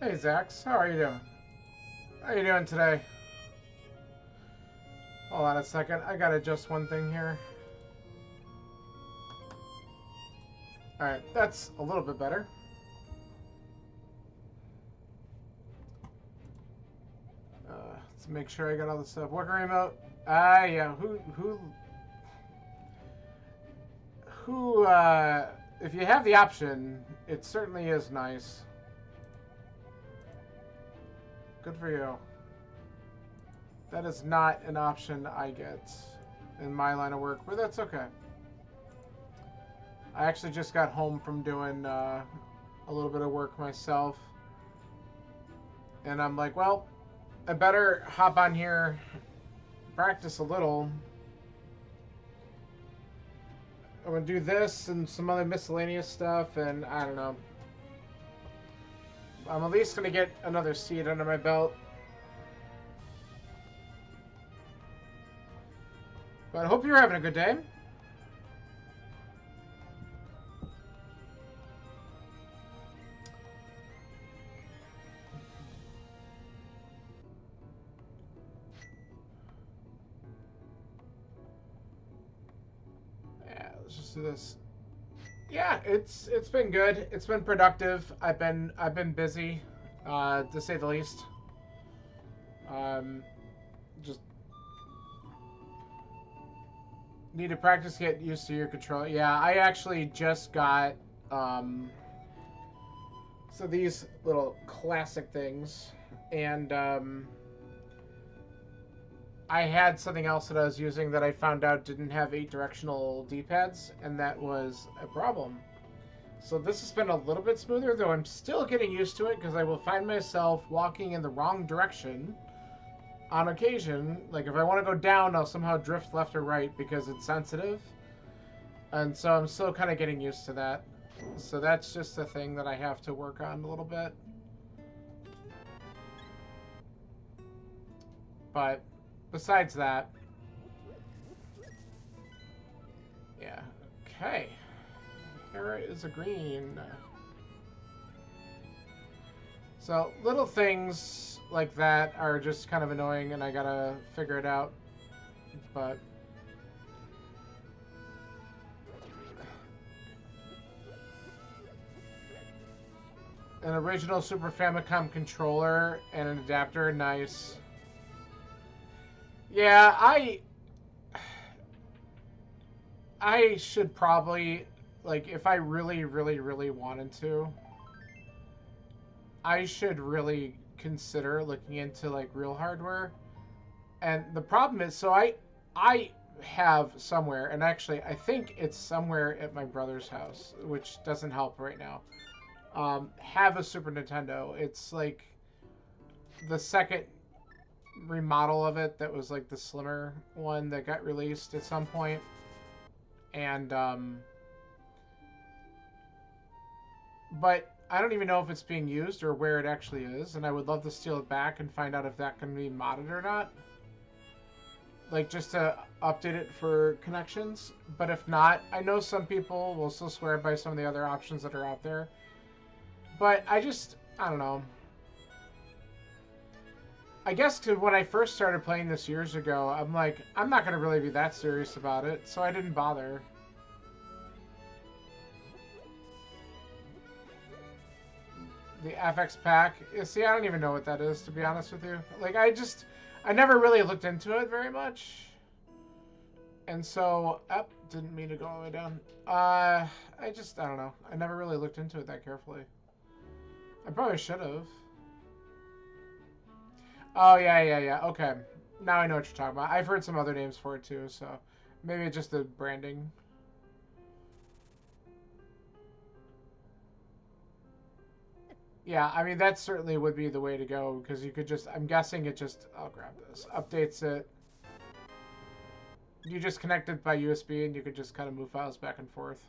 Hey Zax, how are you doing? How are you doing today? Hold on a second, I gotta adjust one thing here. Alright, that's a little bit better. Let's make sure I got all the stuff. Worker remote. Yeah, if you have the option, it certainly is nice. Good for you. That is not an option I get in my line of work, but that's okay. I actually just got home from doing a little bit of work myself. And I'm like, well, I better hop on here, practice a little. I'm going to do this and some other miscellaneous stuff, and I don't know. I'm at least going to get another seed under my belt. But I hope you're having a good day. Yeah, let's just do this. Yeah, it's been good. It's been productive. I've been busy, to say the least. Just need to practice, get used to your control. Yeah, I actually just got so these little classic things, and I had something else that I was using that I found out didn't have 8-directional D-pads, and that was a problem. So this has been a little bit smoother, though I'm still getting used to it because I will find myself walking in the wrong direction on occasion. Like if I want to go down, I'll somehow drift left or right because it's sensitive. And so I'm still kind of getting used to that. So that's just a thing that I have to work on a little bit. But besides that, yeah. Okay. There is a green. So little things like that are just kind of annoying, and I gotta figure it out. But an original Super Famicom controller and an adapter, nice. Yeah, I should probably, like, if I really, really, really wanted to, I should really consider looking into like real hardware. And the problem is, so I have somewhere, and actually I think it's somewhere at my brother's house, which doesn't help right now. Have a Super Nintendo. It's like the second remodel of it that was like the slimmer one that got released at some point. And but I don't even know if it's being used or where it actually is, and I would love to steal it back and find out if that can be modded or not. Like, just to update it for connections. But if not, I know some people will still swear by some of the other options that are out there. But I don't know. I guess cause when I first started playing this years ago, I'm like, I'm not going to really be that serious about it, so I didn't bother. The FX pack. See, I don't even know what that is, to be honest with you. Like, I never really looked into it very much. And so, didn't mean to go all the way down. I don't know. I never really looked into it that carefully. I probably should have. Oh, yeah. Okay. Now I know what you're talking about. I've heard some other names for it too, so maybe it's just the branding. Yeah, I mean, that certainly would be the way to go, because you could just, I'm guessing it just, I'll grab this, updates it. You just connect it by USB and you could just kind of move files back and forth.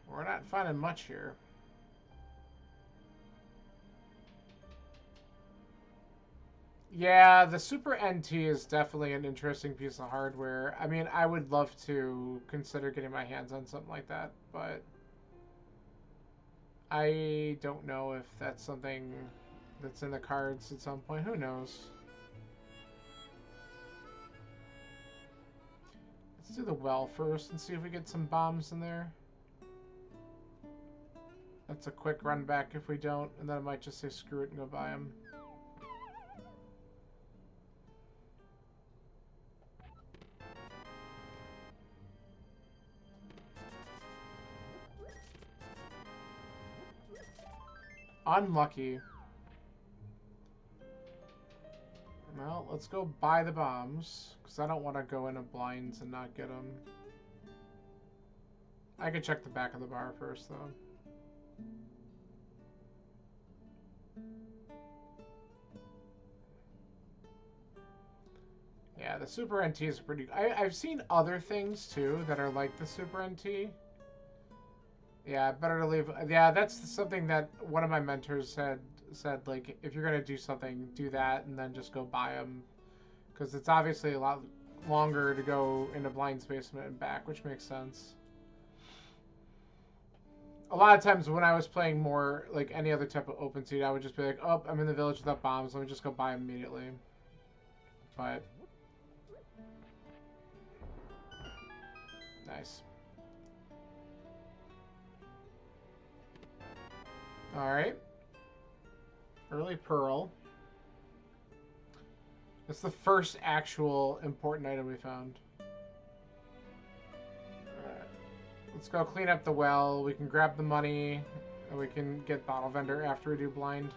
We're not finding much here. Yeah, the Super NT is definitely an interesting piece of hardware. I mean, I would love to consider getting my hands on something like that, but I don't know if that's something that's in the cards at some point. Who knows? Let's do the well first and see if we get some bombs in there. That's a quick run back if we don't, and then I might just say screw it and go buy them. Unlucky. Well, let's go buy the bombs, because I don't want to go into blinds and not get them. I could check the back of the bar first, though. Yeah, the Super NT is pretty... I've seen other things, too, that are like the Super NT. Yeah, better to leave... Yeah, that's something that one of my mentors said, like, if you're going to do something, do that, and then just go buy them. Because it's obviously a lot longer to go into blind basement and back, which makes sense. A lot of times when I was playing more, like, any other type of open seed, I would just be like, oh, I'm in the village without bombs, let me just go buy them immediately. But... Nice. Alright. Early Pearl. That's the first actual important item we found. Alright. Let's go clean up the well. We can grab the money. And we can get Bottle Vendor after we do blind.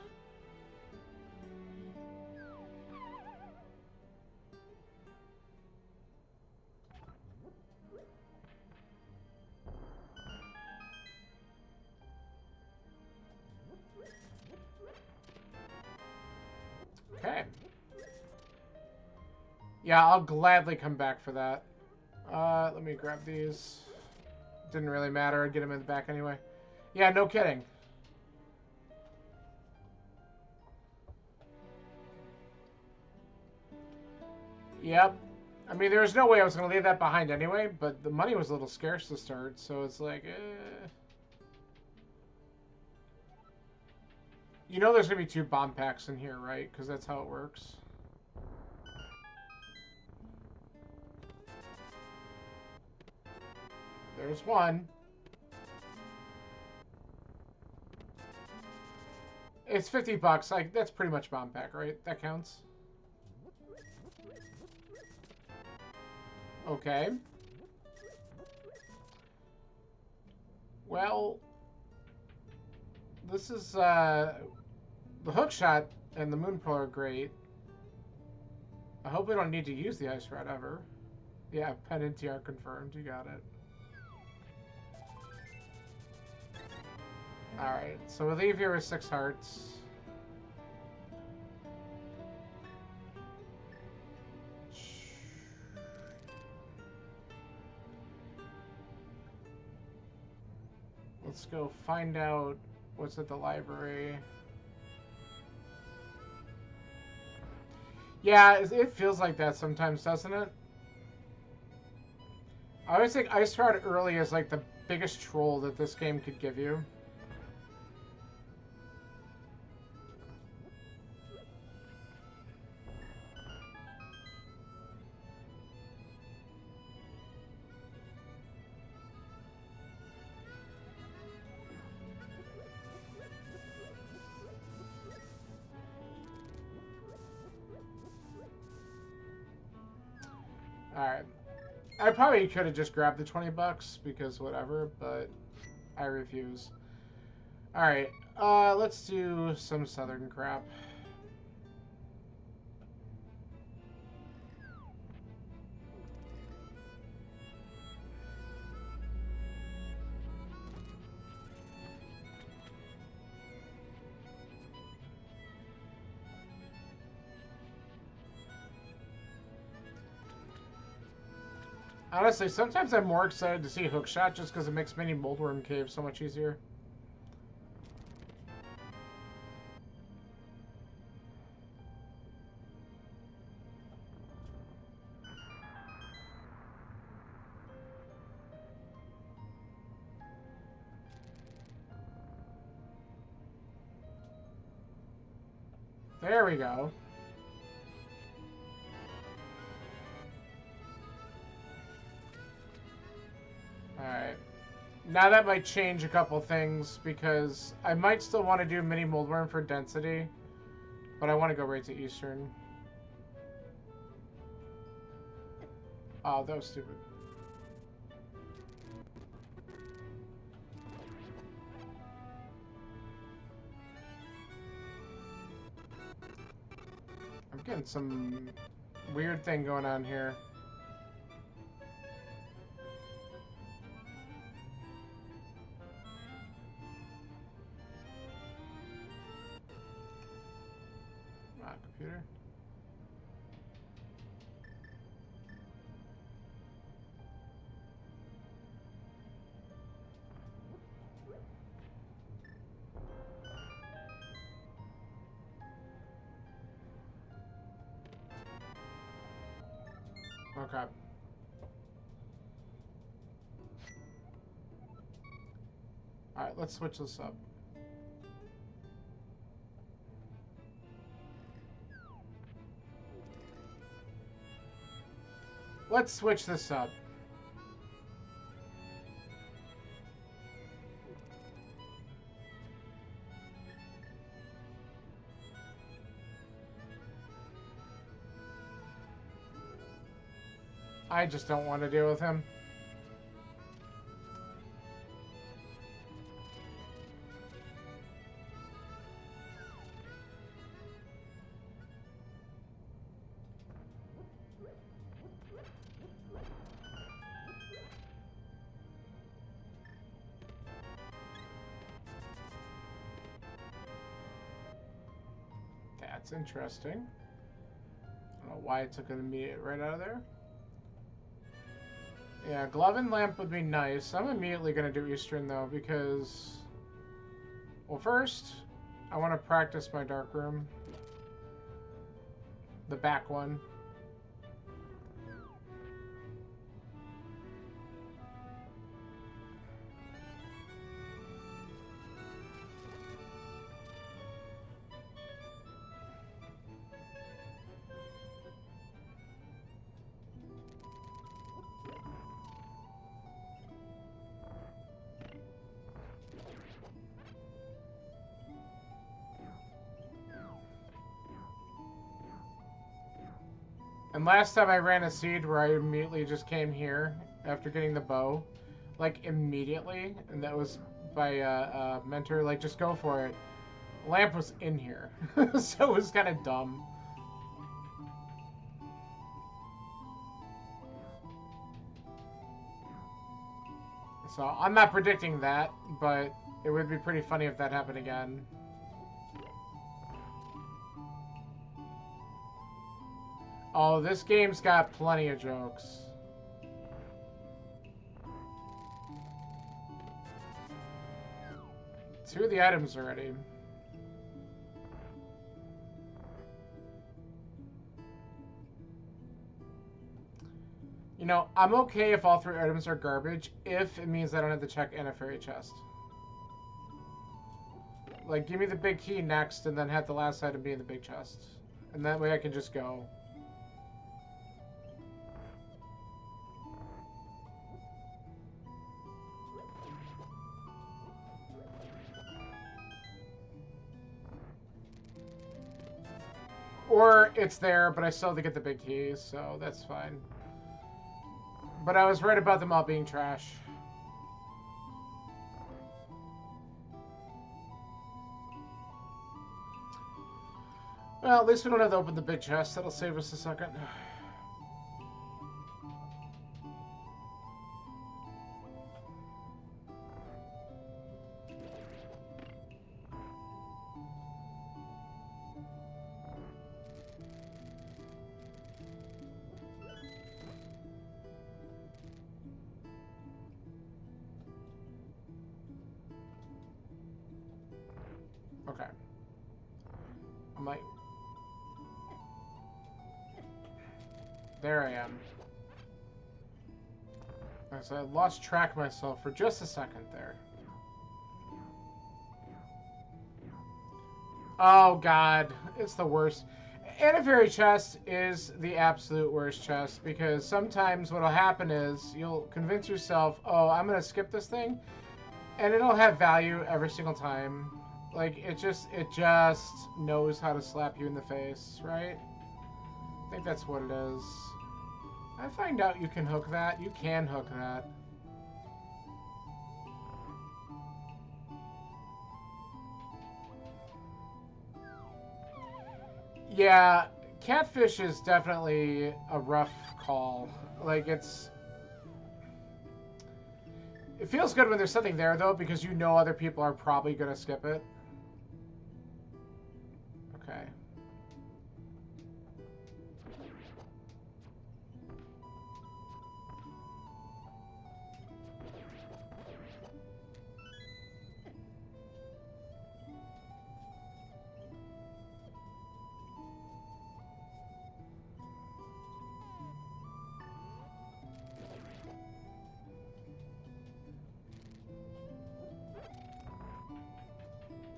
Okay. Yeah, I'll gladly come back for that. Let me grab these. Didn't really matter. I'd get them in the back anyway. Yeah, no kidding. Yep. I mean, there was no way I was going to leave that behind anyway, but the money was a little scarce to start, so it's like, You know there's going to be 2 bomb packs in here, right? Because that's how it works. There's one. It's 50 bucks. Like, that's pretty much bomb pack, right? That counts. Okay. Well, this is, the hook shot and the moon pearl are great. I hope we don't need to use the ice rod ever. Yeah, pen and TR confirmed. You got it. Alright, so we'll leave here with 6 hearts. Let's go find out what's at the library. Yeah, it feels like that sometimes, doesn't it? I always think Ice Rod early is like the biggest troll that this game could give you. Alright. I probably could have just grabbed the 20 bucks because whatever, but I refuse. Alright, let's do some southern crap. Honestly, sometimes I'm more excited to see Hookshot just because it makes mini Moldworm Cave so much easier. There we go. Alright. Now that might change a couple things, because I might still want to do mini moldworm for density, but I want to go right to Eastern. Oh, that was stupid. I'm getting some weird thing going on here. Computer. Okay. Alright, let's switch this up. Let's switch this up. I just don't want to deal with him. That's interesting. I don't know why it took an immediate right out of there. Yeah, glove and lamp would be nice. I'm immediately going to do Eastern, though, because... Well, first, I want to practice my dark room. The back one. And last time I ran a seed where I immediately just came here after getting the bow. Like, immediately. And that was by mentor, like, just go for it. Lamp was in here. So it was kind of dumb. So I'm not predicting that, but it would be pretty funny if that happened again. Oh, this game's got plenty of jokes. Two of the items already. You know, I'm okay if all three items are garbage, if it means I don't have to check in a fairy chest. Like, give me the big key next, and then have the last item be in the big chest. And that way I can just go. Or it's there, but I still have to get the big keys, so that's fine. But I was right about them all being trash. Well, at least we don't have to open the big chest. That'll save us a second. Okay. I'm like... There I am. So I lost track of myself for just a second there. Oh god, it's the worst. Anniversary chest is the absolute worst chest because sometimes what'll happen is you'll convince yourself, oh, I'm gonna skip this thing, and it'll have value every single time. Like it just knows how to slap you in the face, right? I think that's what it is. I find out you can hook that. You can hook that. Yeah, catfish is definitely a rough call. Like it feels good when there's something there though because you know other people are probably gonna skip it. Okay.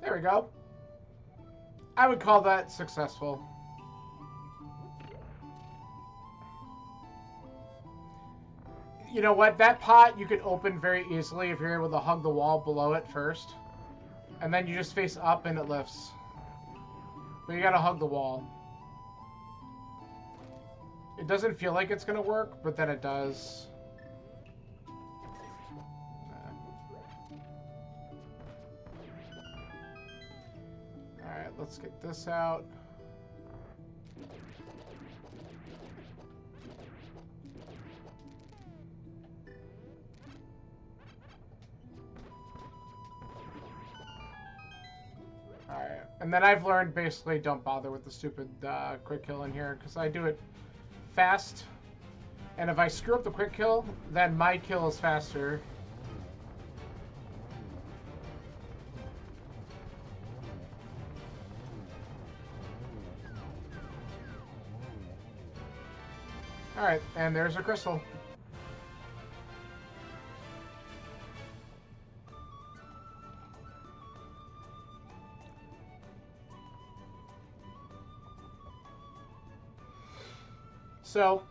There we go. I would call that successful. You know what? That pot you can open very easily if you're able to hug the wall below it first. And then you just face up and it lifts. But you gotta hug the wall. It doesn't feel like it's gonna work, but then it does. Alright, let's get this out. Alright, and then I've learned basically don't bother with the stupid quick kill in here, because I do it fast, and if I screw up the quick kill, then my kill is faster. Alright, and there's a crystal. So,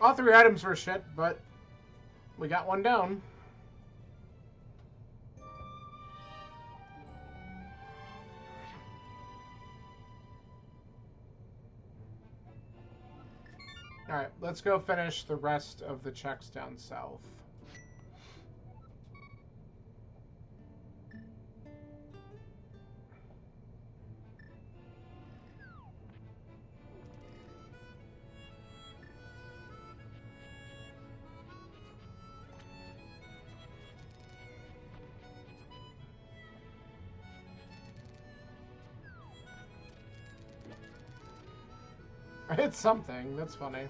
all three items were shit, but we got one down. Alright, let's go finish the rest of the checks down south. It's something. That's funny.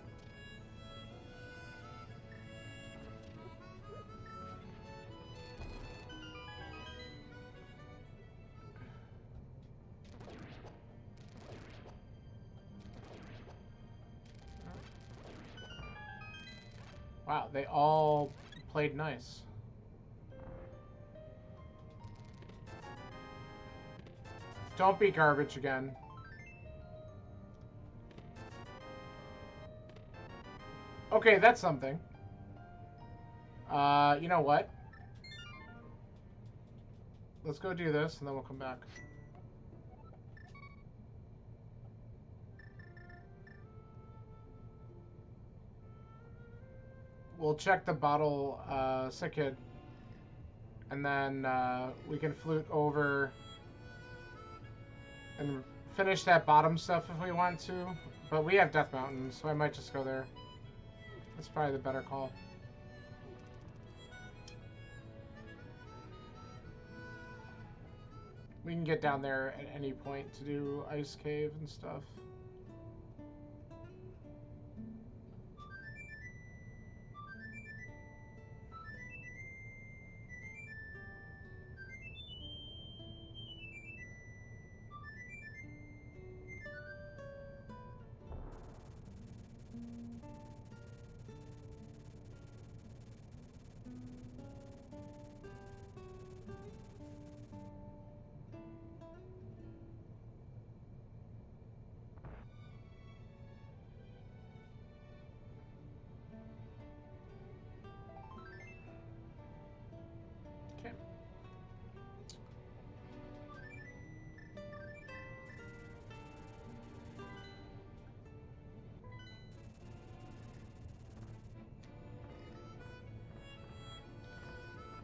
Wow, they all played nice. Don't be garbage again. Okay, that's something. You know what? Let's go do this, and then we'll come back. We'll check the bottle, sick kid. And then, we can flute over and finish that bottom stuff if we want to. But we have Death Mountain, so I might just go there. That's probably the better call. We can get down there at any point to do Ice Cave and stuff.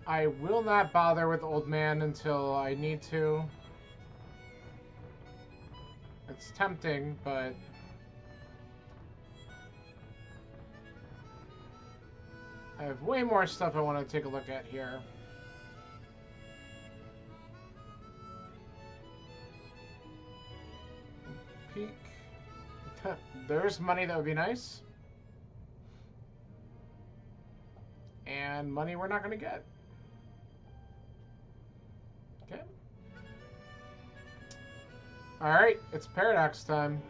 I will not bother with Old Man until I need to. It's tempting, but... I have way more stuff I want to take a look at here. Peak. There's money that would be nice. And money we're not going to get. Okay. Alright, it's Paradox time.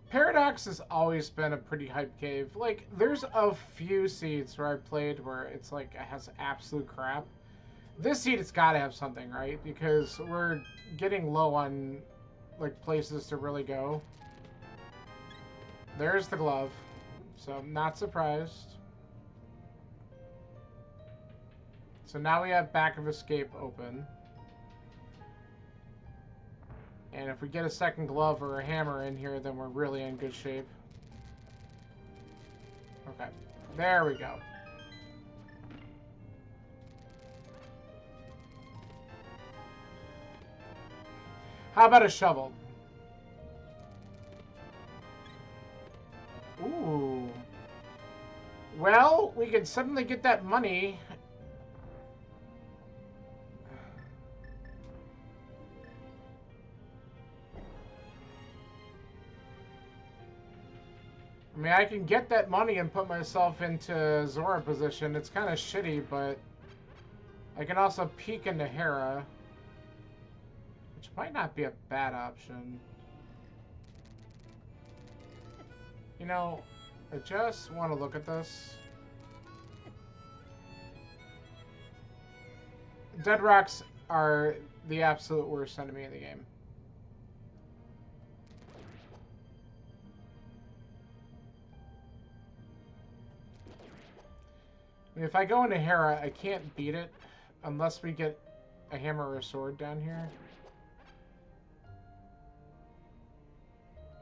Paradox has always been a pretty hype cave. Like, there's a few seeds where I played where it's like, it has absolute crap. This seed, it's gotta have something, right? Because we're getting low on, like, places to really go. There's the glove. So, I'm not surprised. So now we have Back of Escape open. And if we get a second glove or a hammer in here, then we're really in good shape. Okay, there we go. How about a shovel? Ooh. Well, we could suddenly get that money. I mean, I can get that money and put myself into Zora position. It's kind of shitty, but I can also peek into Hera, which might not be a bad option. You know, I just want to look at this. Dead rocks are the absolute worst enemy in the game. I mean, if I go into Hera, I can't beat it unless we get a hammer or a sword down here.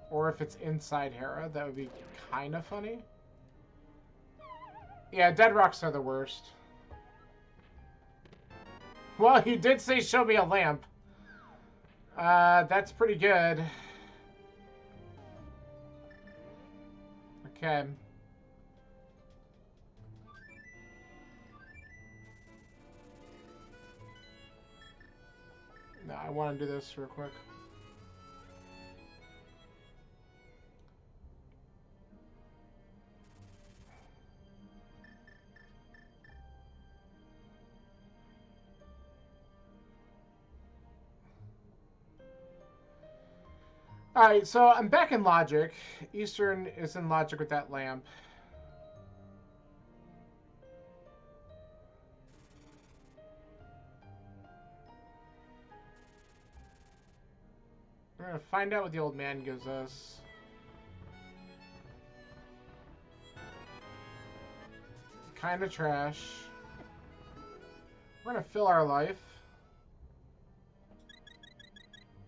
Or if it's inside Hera, that would be kind of funny. Yeah, dead rocks are the worst. Well, you did say show me a lamp. That's pretty good. Okay. No, I want to do this real quick. Alright, so I'm back in logic. Eastern is in logic with that lamp. We're gonna find out what the old man gives us. Kinda trash. We're gonna fill our life.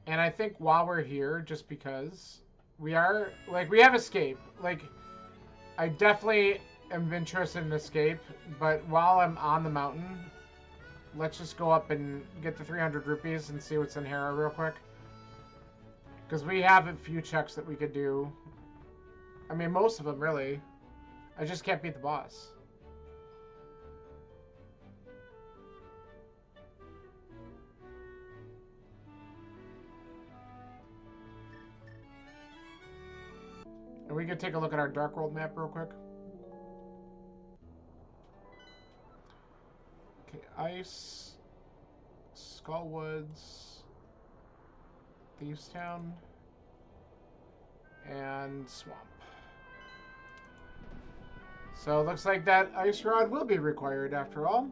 And I think while we're here, just because we are, like, we have escape. Like, I definitely am interested in escape, but while I'm on the mountain, let's just go up and get the 300 rupees and see what's in Hera real quick. Because we have a few checks that we could do. I mean, most of them, really. I just can't beat the boss. And we could take a look at our Dark World map real quick. Okay, Ice, Skullwoods, Thieves Town, and Swamp. So it looks like that Ice Rod will be required after all.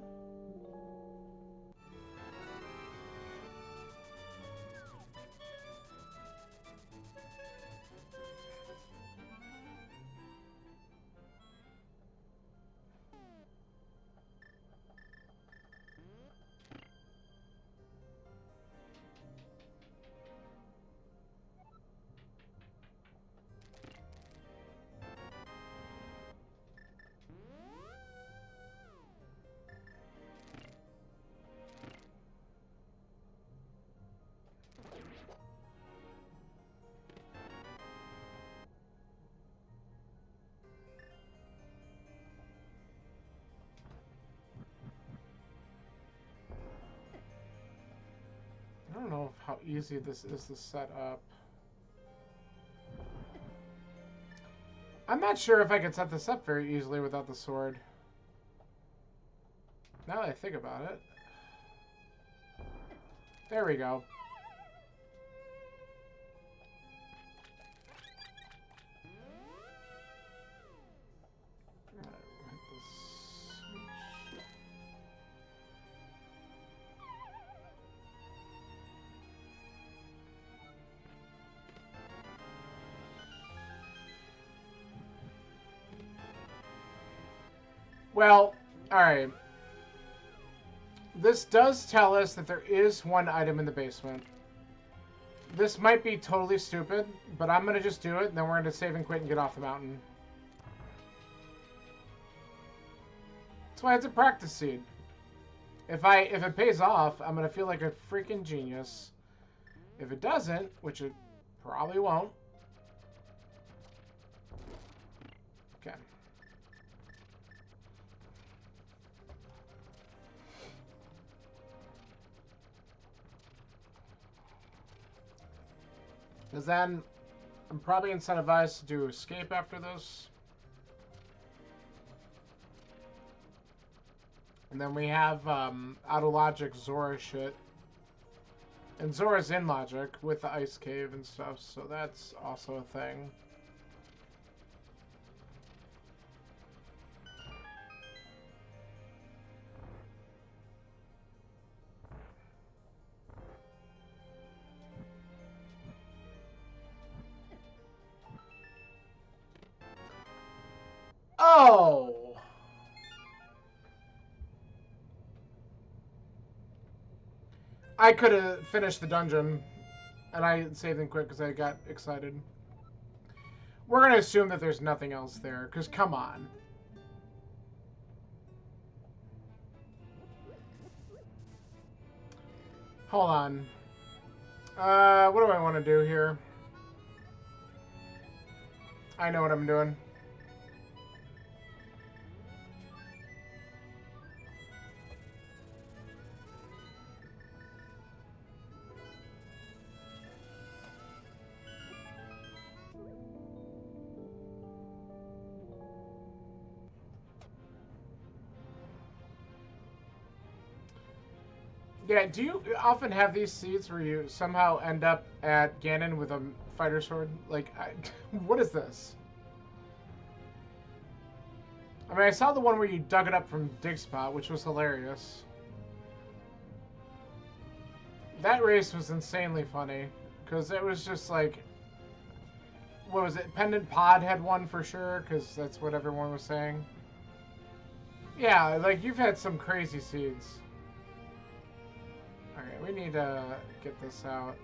easy this is to set up. I'm not sure if I could set this up very easily without the sword. Now that I think about it. There we go. Well, alright. This does tell us that there is one item in the basement. This might be totally stupid, but I'm going to just do it, and then we're going to save and quit and get off the mountain. That's why it's a practice seed. If it pays off, I'm going to feel like a freaking genius. If it doesn't, which it probably won't. Okay. Because then I'm probably incentivized to do escape after this. And then we have out of logic Zora shit. And Zora's in logic with the ice cave and stuff, so that's also a thing. Oh! I could have finished the dungeon, and I saved and quit because I got excited. We're going to assume that there's nothing else there, because come on. Hold on. What do I want to do here? I know what I'm doing. Yeah, do you often have these seeds where you somehow end up at Ganon with a fighter sword? Like, what is this? I mean, I saw the one where you dug it up from Dig Spot, which was hilarious. That race was insanely funny, because it was just like, what was it? Pendant Pod had one for sure, because that's what everyone was saying. Yeah, like, you've had some crazy seeds. Alright, we need to get this out.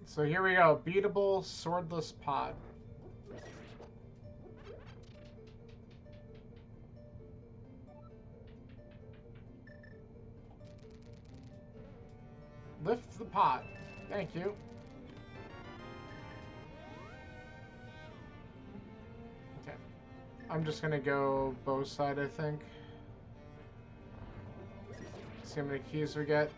So here we go, beatable swordless pod. Lift the pot. Thank you. Okay. I'm just gonna go bow side, I think. See how many keys we get.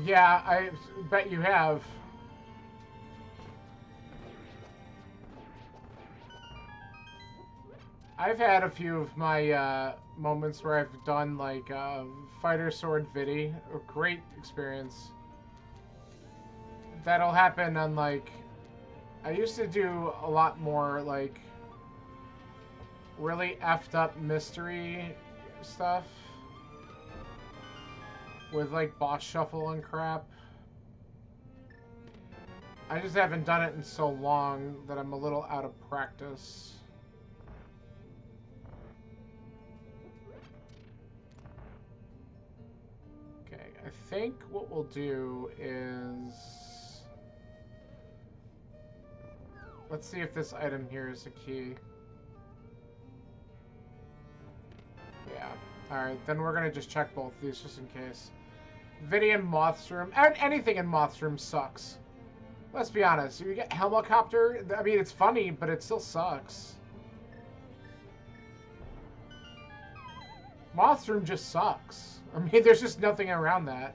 Yeah, I bet you have. I've had a few of my moments where I've done like fighter sword viddy. A great experience. That'll happen on like... I used to do a lot more like really effed up mystery stuff. with like boss shuffle and crap. I just haven't done it in so long that I'm a little out of practice. Okay, I think what we'll do is... Let's see if this item here is a key. Yeah. Alright, then we're gonna just check both of these just in case. Vidian Moth's Room. Anything in Moth's Room sucks. Let's be honest. You get Helicopter, I mean, it's funny, but it still sucks. Moth's Room just sucks. I mean, there's just nothing around that.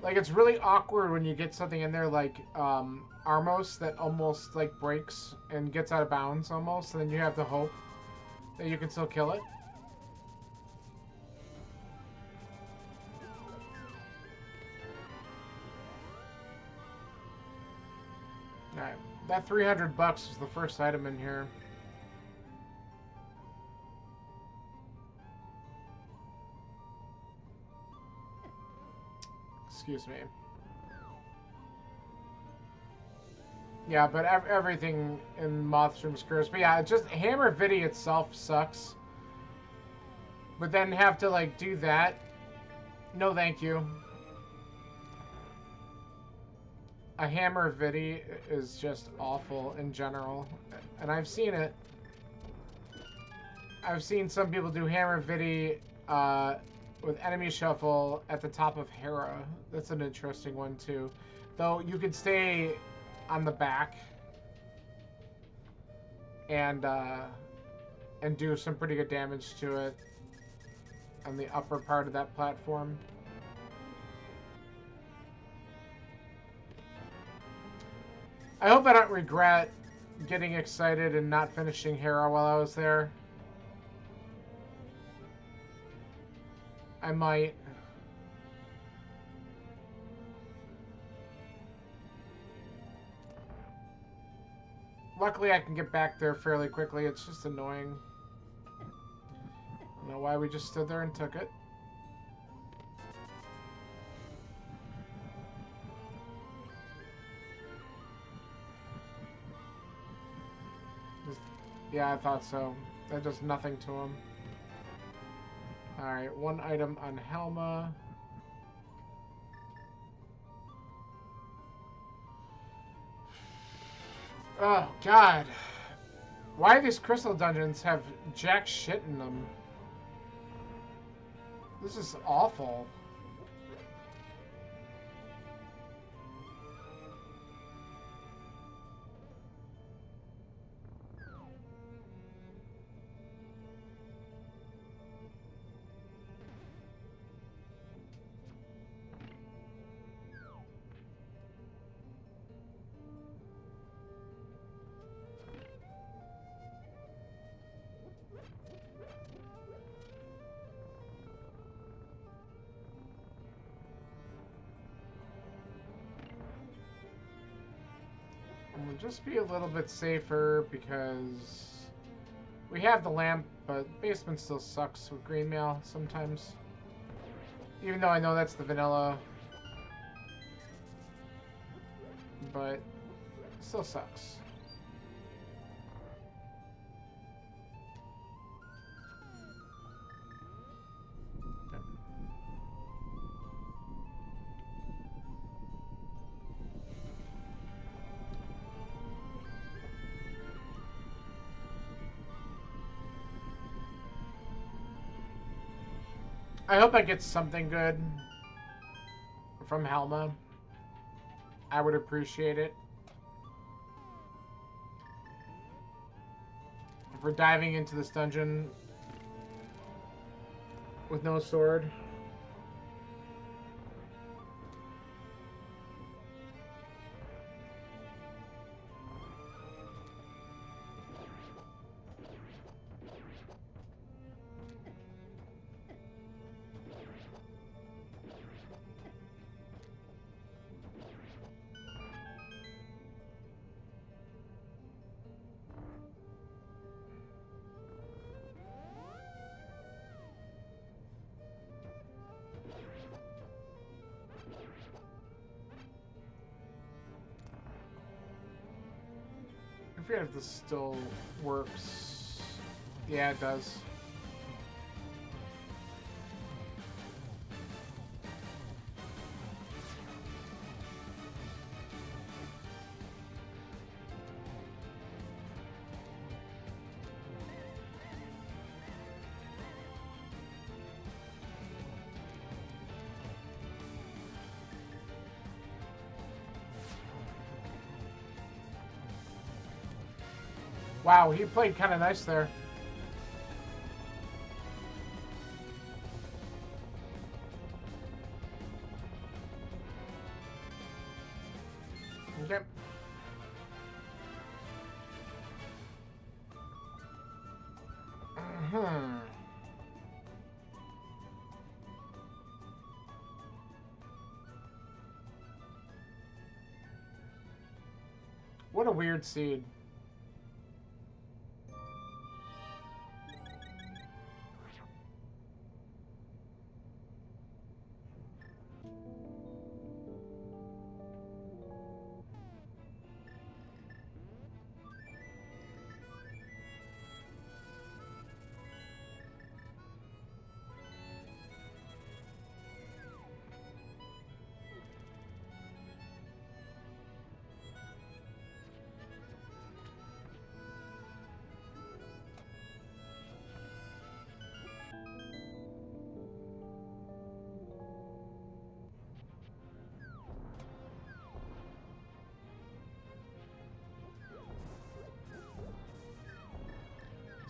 Like, it's really awkward when you get something in there like Armos that almost, like, breaks and gets out of bounds almost, and then you have the hope that you can still kill it. Alright, that $300 is the first item in here. Excuse me. Yeah, but everything in Moth's Room is cursed. But yeah, just Hammer Vidi itself sucks. But then have to, like, do that. No, thank you. A Hammer Vidi is just awful in general. And I've seen it. I've seen some people do Hammer Vidi with enemy shuffle at the top of Hera. That's an interesting one too. Though you could stay on the back and do some pretty good damage to it on the upper part of that platform. I hope I don't regret getting excited and not finishing Hera while I was there. I might. Luckily, I can get back there fairly quickly. It's just annoying. I don't know why we just stood there and took it. Yeah, I thought so. That does nothing to him. Alright, one item on Helma. Oh, God. Why do these crystal dungeons have jack shit in them? This is awful. We'll just be a little bit safer because we have the lamp, but basement still sucks with green mail sometimes. Even though I know that's the vanilla, but it still sucks. I hope I get something good from Helma. I would appreciate it. If we're diving into this dungeon with no sword. forget if this still works. Yeah, it does. Wow, he played kind of nice there. Okay. What a weird seed.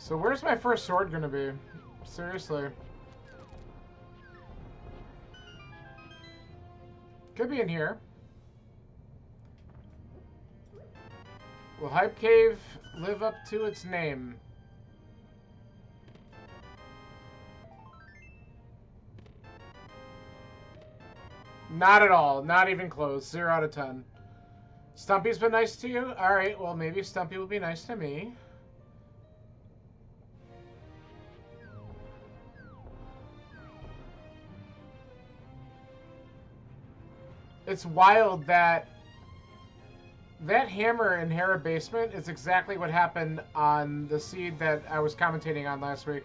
So where's my first sword gonna be? Seriously. Could be in here. Will Hype Cave live up to its name? Not at all. Not even close. 0 out of 10. Stumpy's been nice to you? Alright, well maybe Stumpy will be nice to me. It's wild that hammer in Hera Basement is exactly what happened on the seed that I was commentating on last week.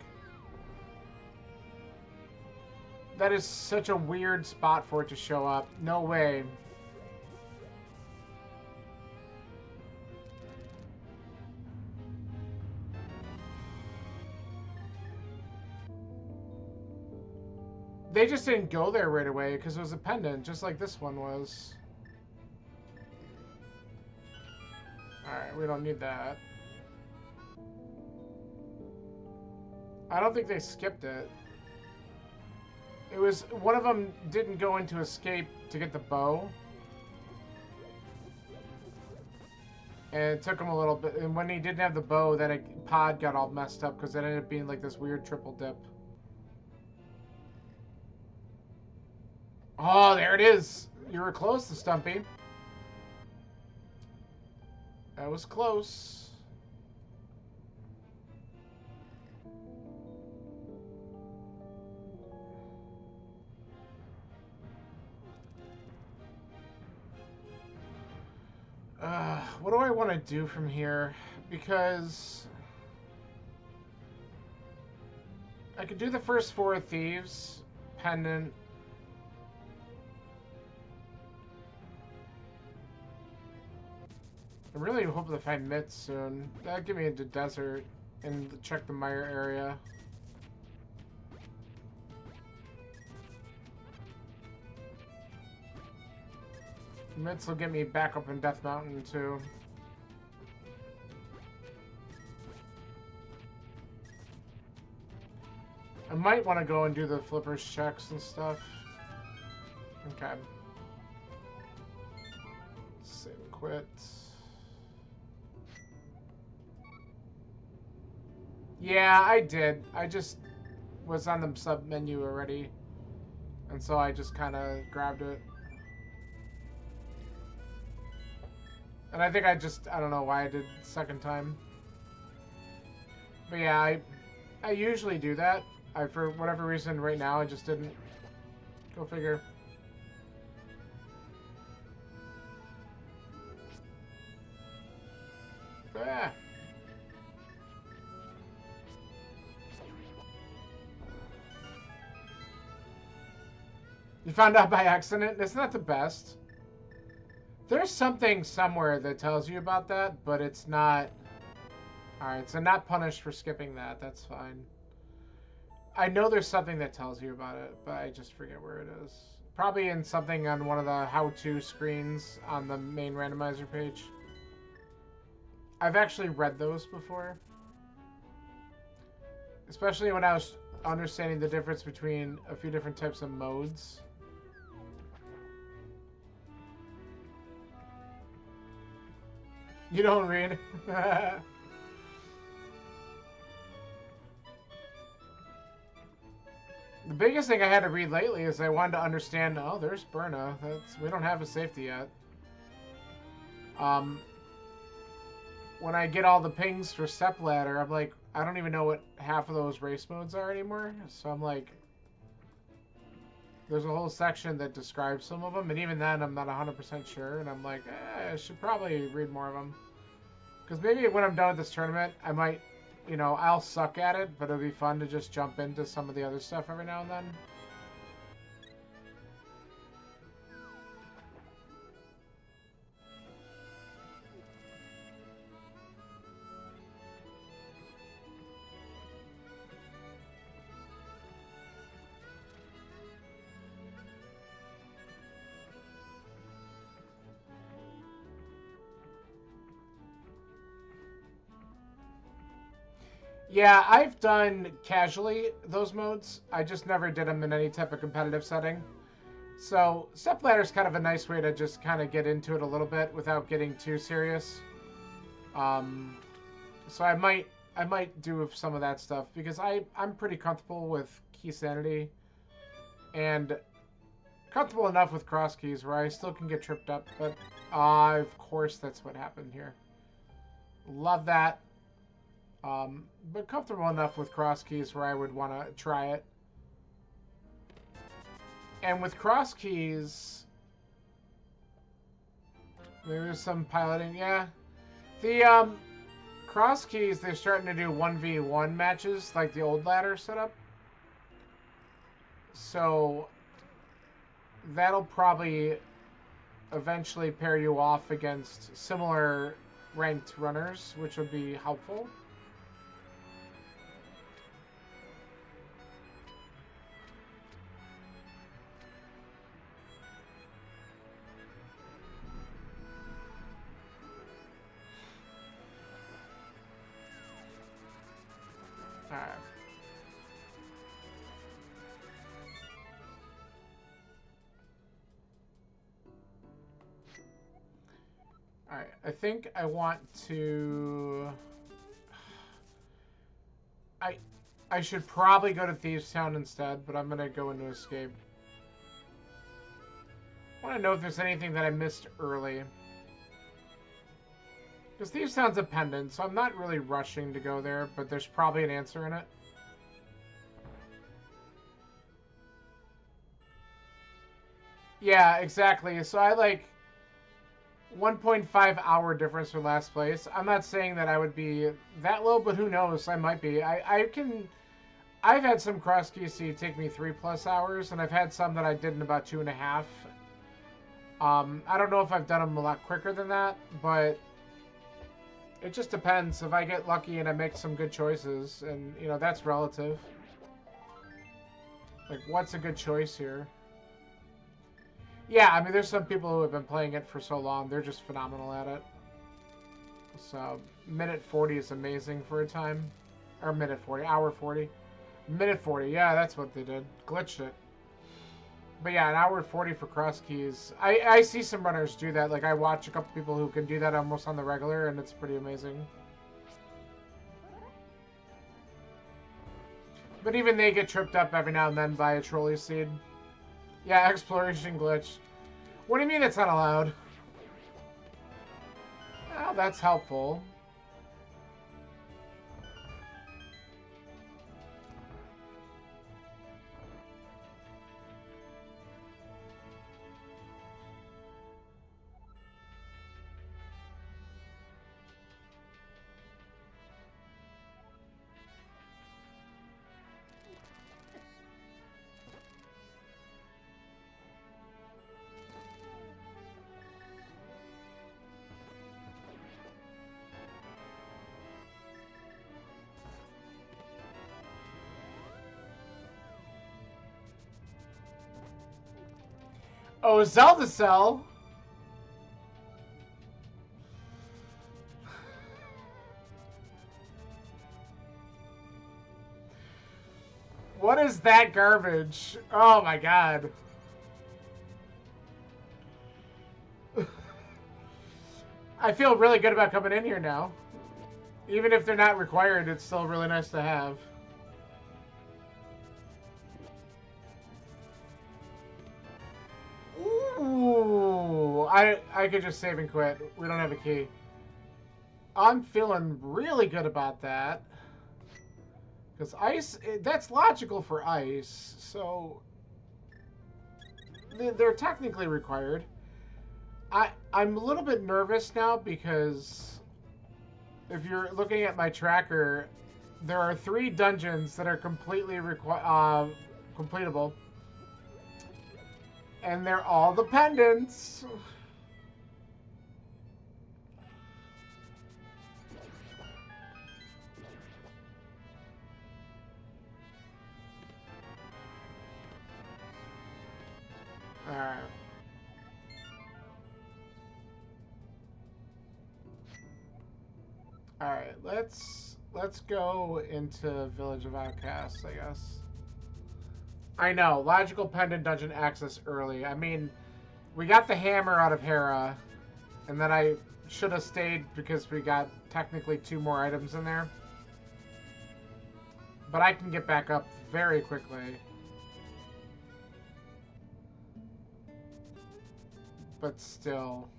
That is such a weird spot for it to show up. No way. They just didn't go there right away because it was a pendant, just like this one was. Alright, we don't need that. I don't think they skipped it. It was, one of them didn't go into escape to get the bow. And it took him a little bit, and when he didn't have the bow, then a pod got all messed up because it ended up being like this weird triple dip. Oh, there it is. You were close to Stumpy. That was close. What do I want to do from here? Because I could do the first 4 thieves, pendant. I'm really hoping to find mitts soon. That'll get me into desert and check the mire area. Mitts will get me back up in Death Mountain too. I might want to go and do the flippers checks and stuff. Okay. Save and quit. Yeah, I did. I just was on the sub menu already. And so I just kind of grabbed it. And I think I don't know why I did the second time. But yeah, I usually do that. For whatever reason right now I just didn't. Go figure. Ah. You found out by accident? It's not the best. There's something somewhere that tells you about that, but it's not... Alright, so not punished for skipping that. That's fine. I know there's something that tells you about it, but I just forget where it is. Probably in something on one of the how-to screens on the main randomizer page. I've actually read those before. Especially when I was understanding the difference between a few different types of modes. You don't read? The biggest thing I had to read lately is I wanted to understand, oh, there's Berna. We don't have a safety yet. When I get all the pings for Step Ladder, I'm like, I don't even know what half of those race modes are anymore. So I'm like, there's a whole section that describes some of them, and even then I'm not 100% sure, and I'm like, I should probably read more of them. Because maybe when I'm done with this tournament, I might, you know, I'll suck at it, but it'll be fun to just jump into some of the other stuff every now and then. Yeah, I've done casually those modes. I just never did them in any type of competitive setting. So Stepladder is kind of a nice way to just kind of get into it a little bit without getting too serious. So I might do some of that stuff because I'm pretty comfortable with key sanity and comfortable enough with cross keys where I still can get tripped up. But of course that's what happened here. Love that. But comfortable enough with cross keys where I would want to try it. And with cross keys, there's some piloting. Yeah, the cross keys, they're starting to do 1v1 matches like the old ladder setup. So that'll probably eventually pair you off against similar ranked runners, which would be helpful. Alright, I think I want to... I should probably go to Thieves Town instead, but I'm going to go into Escape. I want to know if there's anything that I missed early. Because Thieves Town's a pendant, so I'm not really rushing to go there, but there's probably an answer in it. Yeah, exactly. So I like 1.5 hour difference for last place. I'm not saying that I would be that low, but who knows? I might be. I've had some cross keys take me 3+ hours, and I've had some that I did in about 2.5. I don't know if I've done them a lot quicker than that, but it just depends. If I get lucky and I make some good choices, and you know that's relative. Like, what's a good choice here? Yeah, I mean, there's some people who have been playing it for so long. They're just phenomenal at it. So, minute 40 is amazing for a time. Or minute 40, hour 40. Minute 40, yeah, that's what they did. Glitched it. But yeah, an hour 40 for cross keys. I see some runners do that. Like, I watch a couple people who can do that almost on the regular, and it's pretty amazing. But even they get tripped up every now and then by a trolley seed. Yeah, exploration glitch. What do you mean it's not allowed? Well, that's helpful. Oh, Zelda Cell? What is that garbage? Oh my god. I feel really good about coming in here now. Even if they're not required, it's still really nice to have. Ooh, I could just save and quit. We don't have a key. I'm feeling really good about that. Because ice, that's logical for ice, so they're technically required. I'm a little bit nervous now because if you're looking at my tracker, there are 3 dungeons that are completely completable. And they're all the pendants. Alright. Alright, let's go into Village of Outcasts, I guess. I know, logical pendant dungeon access early. I mean, we got the hammer out of Hera, and then I should have stayed because we got technically 2 more items in there. But I can get back up very quickly. But still,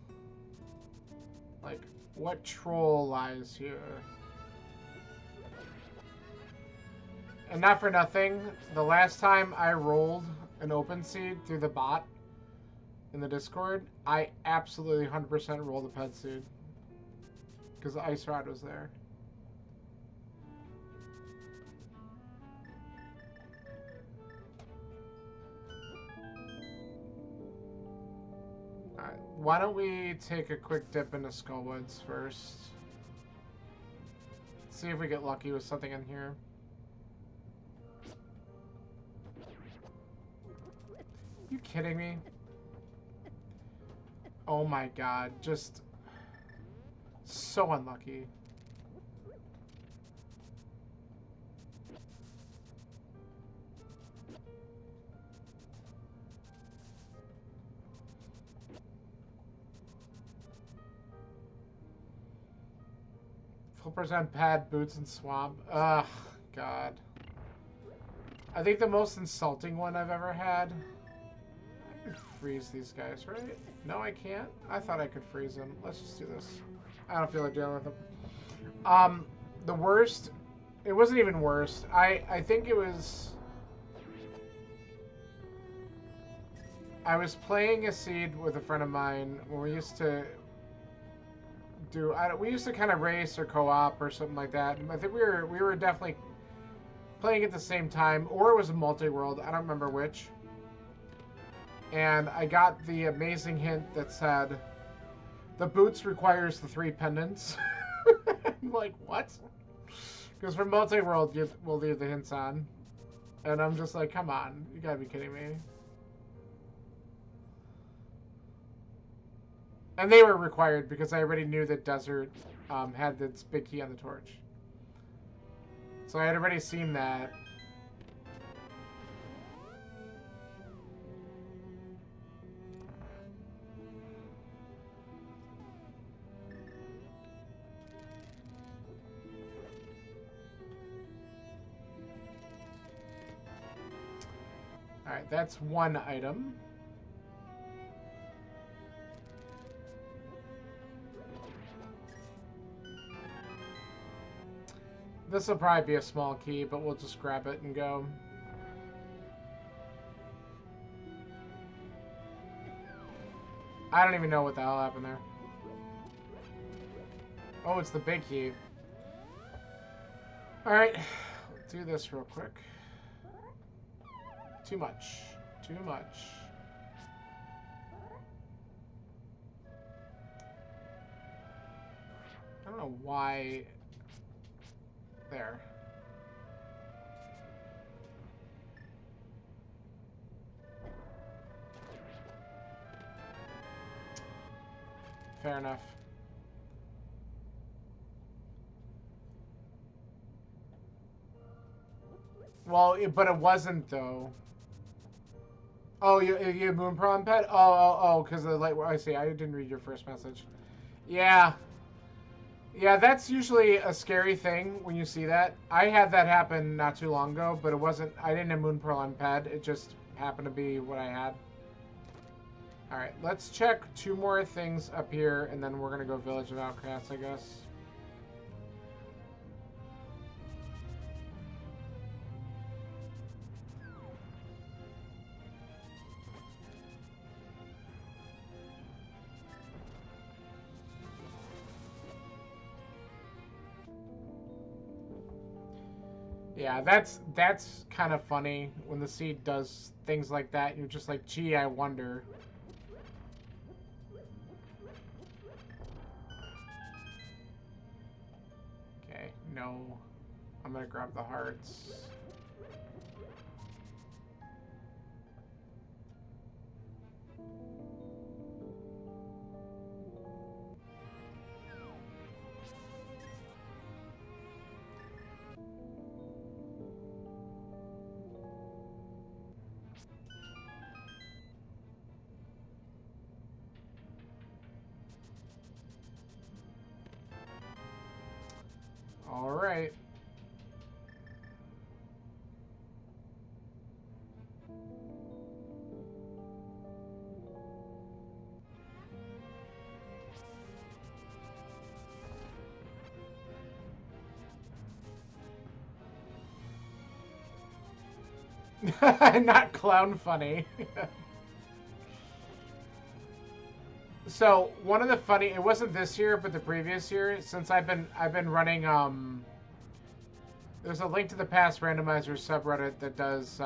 like, what troll lies here? And not for nothing, the last time I rolled an open seed through the bot in the Discord, I absolutely 100% rolled a pet seed. Because the ice rod was there. Alright, why don't we take a quick dip into Skullwoods first? See if we get lucky with something in here. You kidding me? Oh my god, just so unlucky. Full % pad, boots, and swamp. Ugh, god. I think the most insulting one I've ever had. I can freeze these guys, right? No, I can't. I thought I could freeze them. Let's just do this. I don't feel like dealing with them. The worst. It wasn't even worst. I think it was. I was playing a seed with a friend of mine when we used to do. We used to kind of race or co-op or something like that. I think we were definitely playing at the same time, or it was a multi-world. I don't remember which. And I got the amazing hint that said, the boots requires the 3 pendants. I'm like, what? Because for multi-world, we'll leave the hints on. And I'm just like, come on. You gotta be kidding me. And they were required because I already knew that Desert had its big key on the torch. So I had already seen that. Alright, that's 1 item. This will probably be a small key, but we'll just grab it and go. I don't even know what the hell happened there. Oh, it's the big key. Alright, do this real quick. Too much. Too much. I don't know why... There. Fair enough. Well, but it wasn't though. Oh, you moon pearl on pet? Oh, because the light. I see. I didn't read your first message. Yeah, yeah. That's usually a scary thing when you see that. I had that happen not too long ago, but it wasn't. I didn't have moon pearl on pet. It just happened to be what I had. All right, let's check 2 more things up here, and then we're gonna go Village of Outcasts, I guess. Yeah, that's kind of funny when the seed does things like that. And you're just like, gee, I wonder. Okay, no. I'm gonna grab the hearts. All right. Not clown funny. So one of the funny, it wasn't this year, but the previous year, since I've been running there's a link to the past randomizer subreddit that does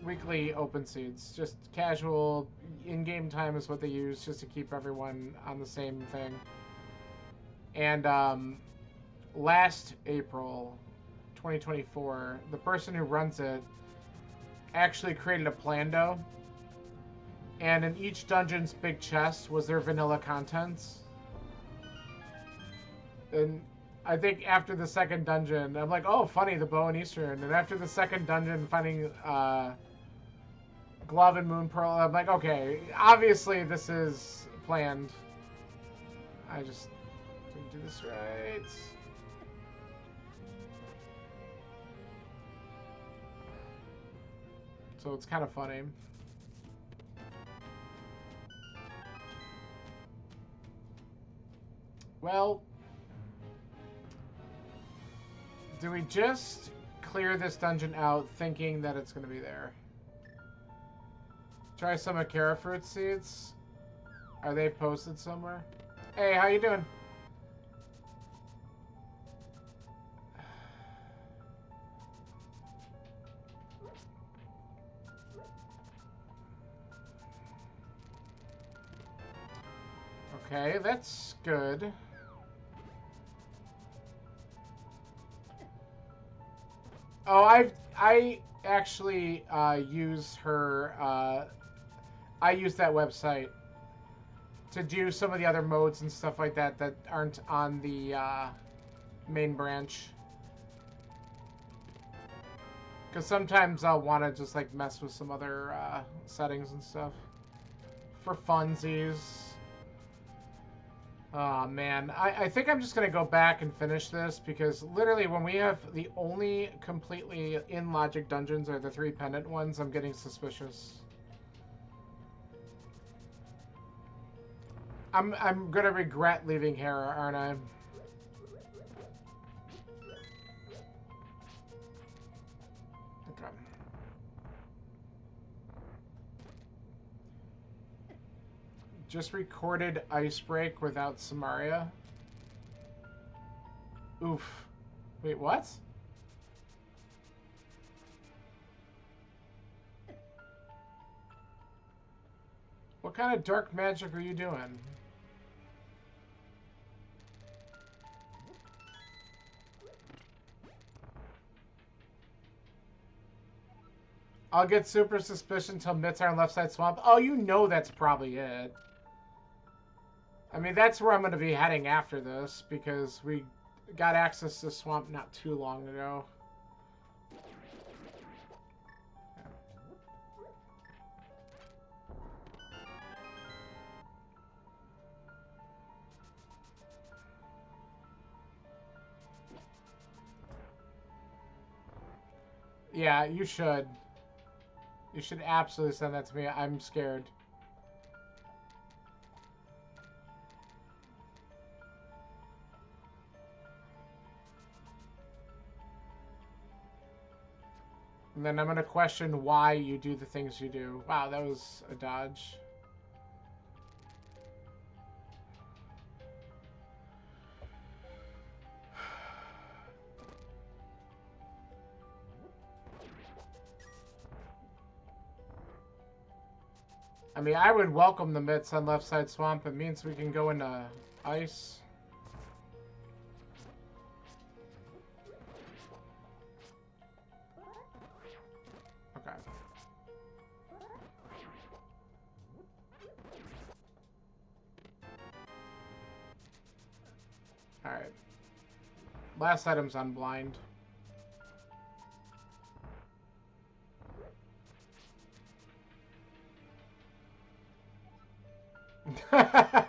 weekly open seeds. Just casual in-game time is what they use just to keep everyone on the same thing. And last April 2024, the person who runs it actually created a Plando, and in each dungeon's big chest was their vanilla contents. And I think after the second dungeon, I'm like, oh, funny, the bow and Eastern. And after the second dungeon, finding Glove and Moon Pearl, I'm like, okay, obviously this is planned. I just didn't do this right. So it's kind of funny. Well, do we just clear this dungeon out thinking that it's going to be there? Try some Akara fruit seeds. Are they posted somewhere? Hey, how you doing? Okay, that's good. Oh, I actually use her. I use that website to do some of the other modes and stuff like that that aren't on the main branch. Because sometimes I'll want to just like mess with some other settings and stuff for funsies. Oh man, I think I'm just gonna go back and finish this because literally when we have the only completely in logic dungeons are the 3 pendant ones, I'm getting suspicious. I'm gonna regret leaving Hera, aren't I? Okay. Just recorded Ice Break without Samaria. Oof. Wait, what? What kind of dark magic are you doing? I'll get super suspicious until mitts are on left side swamp. Oh, you know that's probably it. I mean, that's where I'm going to be heading after this, because we got access to swamp not too long ago. Yeah, you should. You should absolutely send that to me. I'm scared. And then I'm going to question why you do the things you do. Wow, that was a dodge. I mean, I would welcome the mitts on left side swamp. It means we can go into ice. Okay. Alright. Last item's on blind. Alright.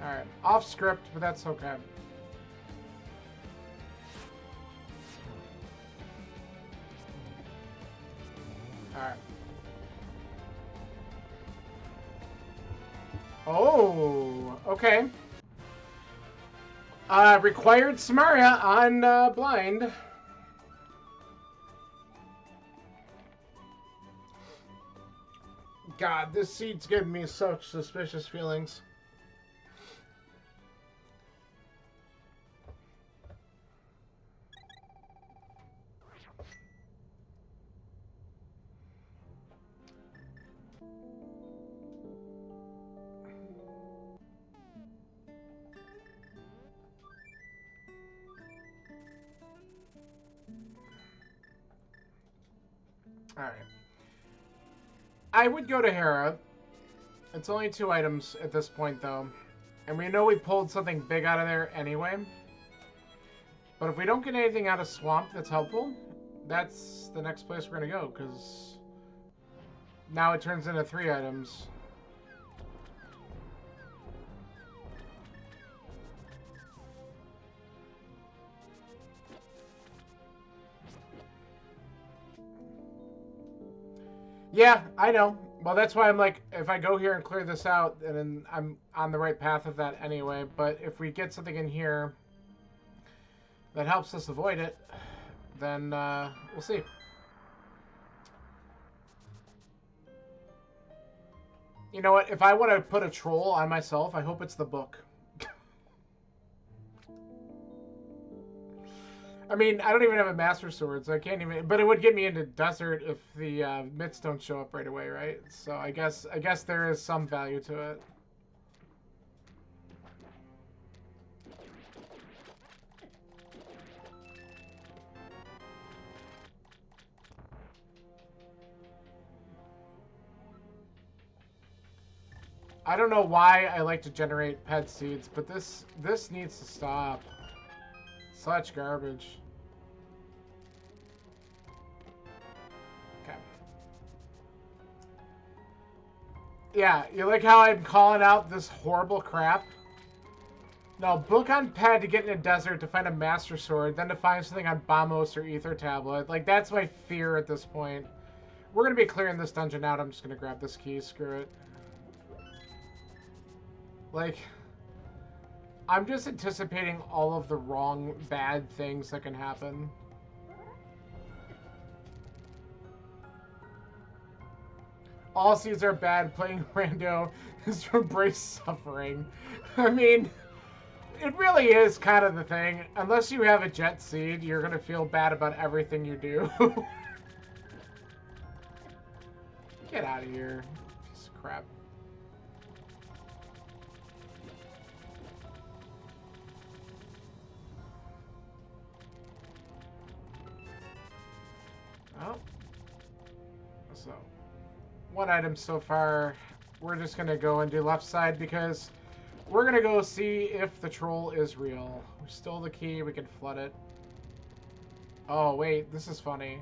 Alright. Off script, but that's okay. Alright. Oh, okay. Required Samaria on blind. God, this seed's giving me such suspicious feelings. Alright. I would go to Hera. It's only 2 items at this point, though. And we know we pulled something big out of there anyway. But if we don't get anything out of Swamp that's helpful, that's the next place we're going to go, because now it turns into 3 items. Yeah, I know. Well, that's why I'm like, if I go here and clear this out, then I'm on the right path of that anyway. But if we get something in here that helps us avoid it, then we'll see. You know what? If I want to put a troll on myself, I hope it's the book. I mean, I don't even have a Master Sword, so I can't even... But it would get me into Desert if the mitts don't show up right away, right? So I guess there is some value to it. I don't know why I like to generate pet seeds, but this needs to stop. Such garbage. Okay. Yeah, you like how I'm calling out this horrible crap? No, book on Ped to get in a desert to find a Master Sword, then to find something on Bamos or Ether Tablet. Like, that's my fear at this point. We're going to be clearing this dungeon out. I'm just going to grab this key. Screw it. Like... I'm just anticipating all of the wrong, bad things that can happen. All seeds are bad. Playing rando is to embrace suffering. I mean, It really is kind of the thing. Unless you have a jet seed, you're going to feel bad about everything you do. Get out of here. Piece of crap. Oh. So, one item so far. We're just going to go and do left side because we're going to go see if the troll is real. We stole the key. We can flood it. Oh, wait. This is funny.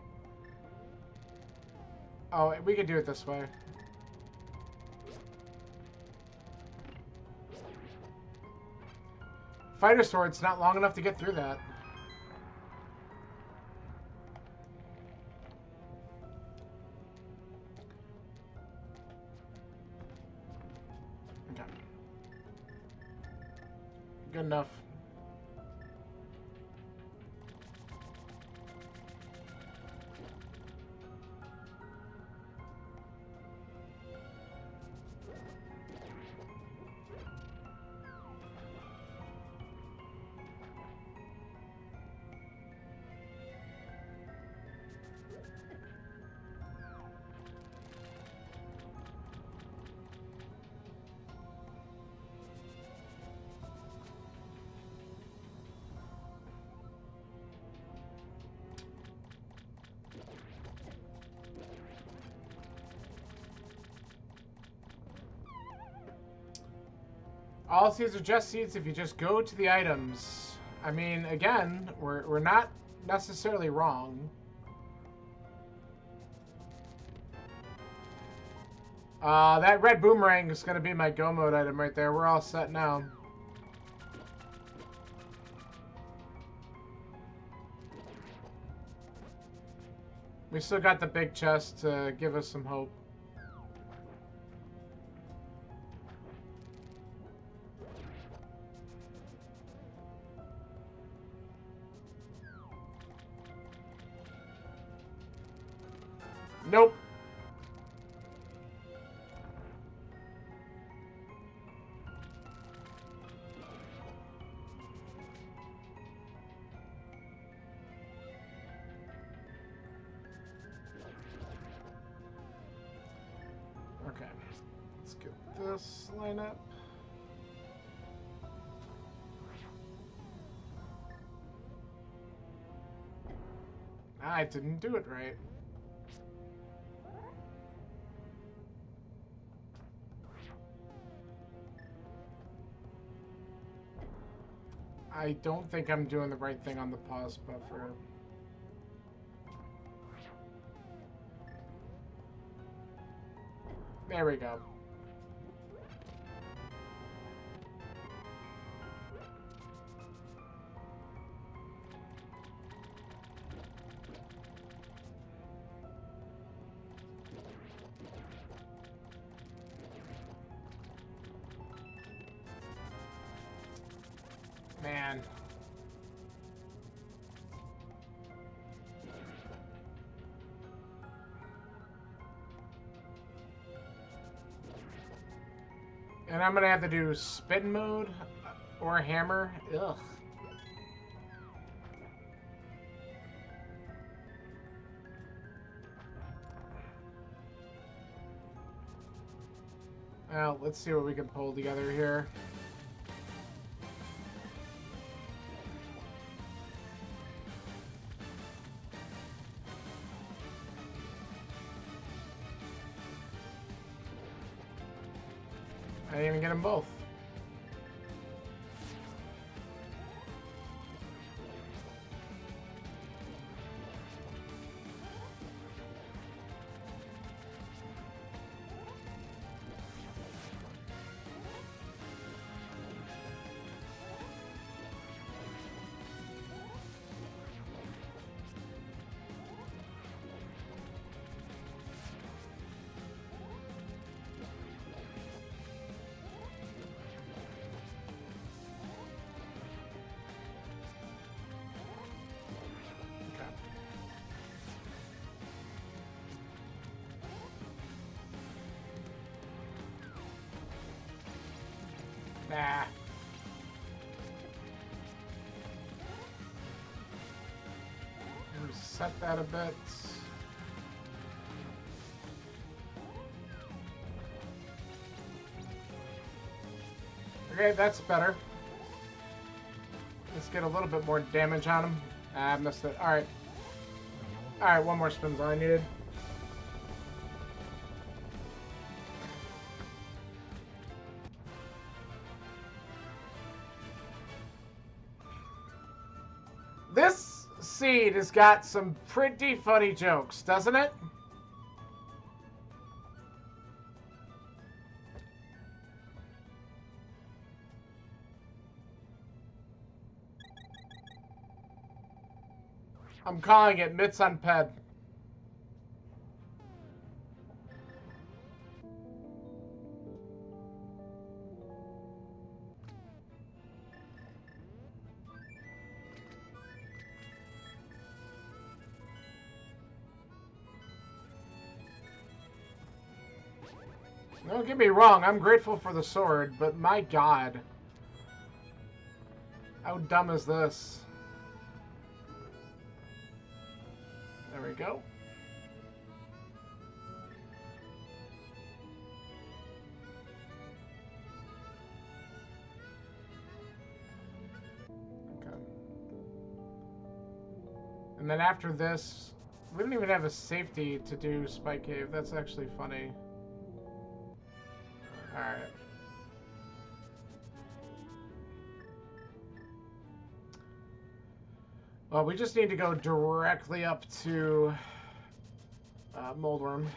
Oh, we can do it this way. Fighter sword's not long enough to get through that. Okay. Good enough. All seeds are just seeds if you just go to the items. I mean, again, we're not necessarily wrong. That red boomerang is going to be my go mode item right there. We're all set now. We still got the big chest to give us some hope. Nope. Okay. Let's get this line up. I didn't do it right. I don't think I'm doing the right thing on the pause buffer. There we go. Man. And I'm gonna have to do spin mode or hammer. Ugh. Well, let's see what we can pull together here. I didn't even get them both. Nah. Reset that a bit. Okay, that's better. Let's get a little bit more damage on him. I missed it. Alright. Alright, one more spin's all I needed. This seed has got some pretty funny jokes, doesn't it? I'm calling it Mitts on Ped. Don't get me wrong, I'm grateful for the sword, but my god. How dumb is this? There we go. Okay. And then after this, we don't even have a safety to do Spike Cave. That's actually funny. Alright. Well, we just need to go directly up to Moldworm.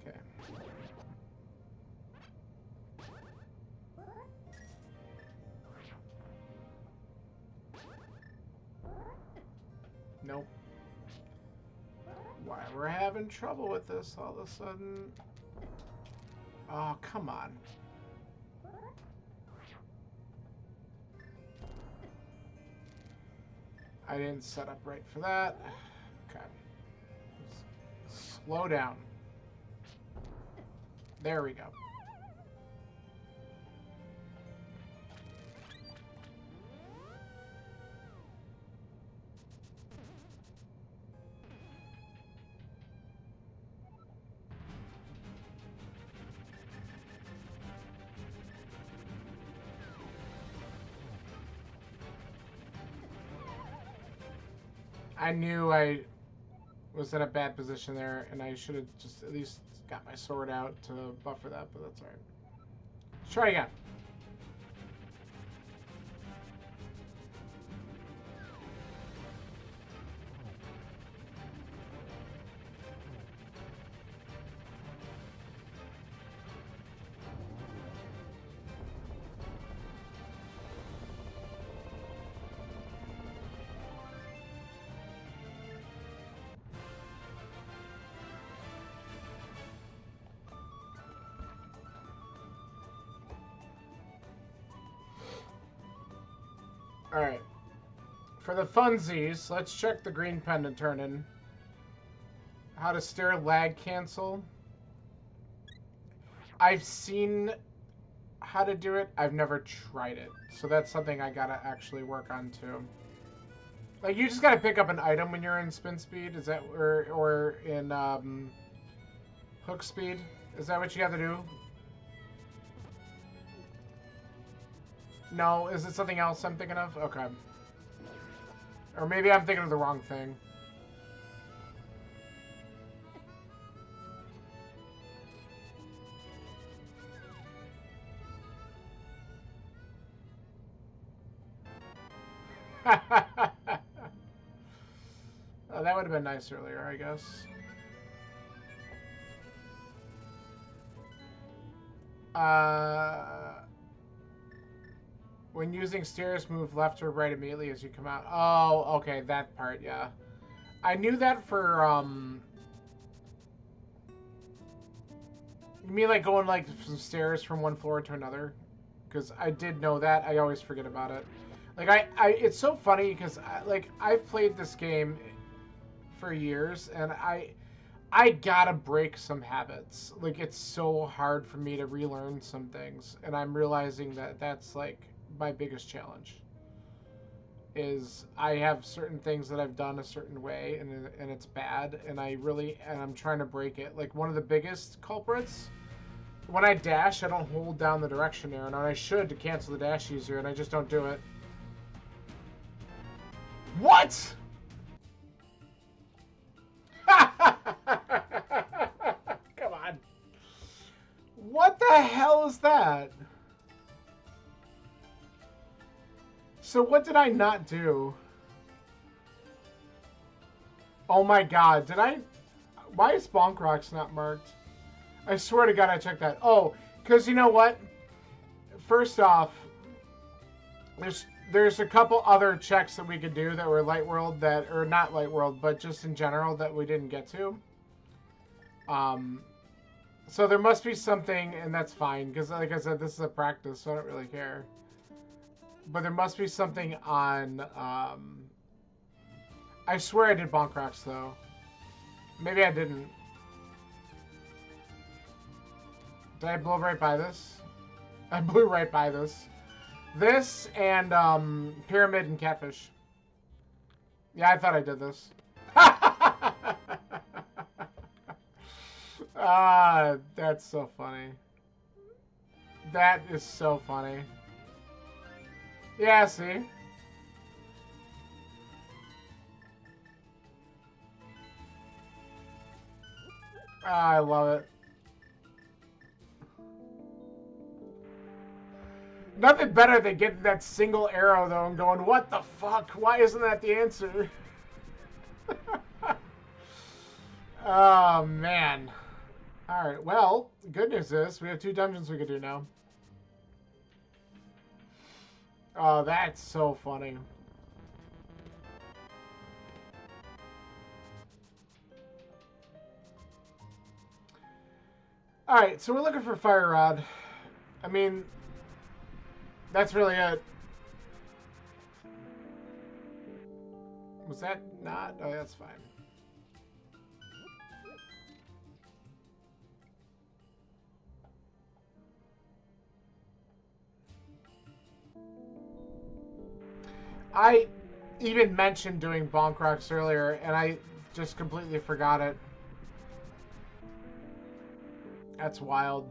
Okay. Nope. Why we're having trouble with this all of a sudden? Oh, come on. I didn't set up right for that. Okay. Slow down. There we go. I knew I was in a bad position there, and I should have just at least got my sword out to buffer that, but that's alright. Let's try again. Alright. For the funsies, let's check the green pendant turn-in. How to steer lag cancel. I've seen how to do it. I've never tried it. So that's something I gotta actually work on too. Like, you just gotta pick up an item when you're in spin speed. Is that, or in hook speed? Is that what you have to do? No, is it something else I'm thinking of? Okay. Or maybe I'm thinking of the wrong thing. Oh, that would have been nice earlier, I guess. When using stairs, move left or right immediately as you come out. Oh, okay, that part, yeah. I knew that for, You mean like going, like, some stairs from one floor to another? Because I did know that. I always forget about it. Like, it's so funny because, like, I've played this game for years, and I gotta break some habits. Like, it's so hard for me to relearn some things, and I'm realizing that that's, like, my biggest challenge. is I have certain things that I've done a certain way, and it's bad, and I'm trying to break it. Like, one of the biggest culprits, when I dash, I don't hold down the direction arrow, and I should to cancel the dash user, and I just don't do it. What? Come on. What the hell is that? So what did I not do? Oh my god, did I... Why is Bonk Rocks not marked? I swear to god I checked that. Oh, because you know what? First off, there's a couple other checks that we could do that were Light World that... Or not Light World, but just in general that we didn't get to. So there must be something, and that's fine, because like I said, this is a practice, so I don't really care. But there must be something on, I swear I did Bonk Rocks, though. Maybe I didn't. Did I blow right by this? I blew right by this. This and, Pyramid and Catfish. Yeah, I thought I did this. Ah, that's so funny. That is so funny. Yeah, see? Ah, I love it. Nothing better than getting that single arrow, though, and going, what the fuck? Why isn't that the answer? Oh, man. Alright, well, the good news is we have 2 dungeons we could do now. Oh, that's so funny. Alright, so we're looking for Fire Rod. I mean, that's really it. Was that not? Oh, that's fine. I even mentioned doing Bonk Rocks earlier, and I just completely forgot it. That's wild.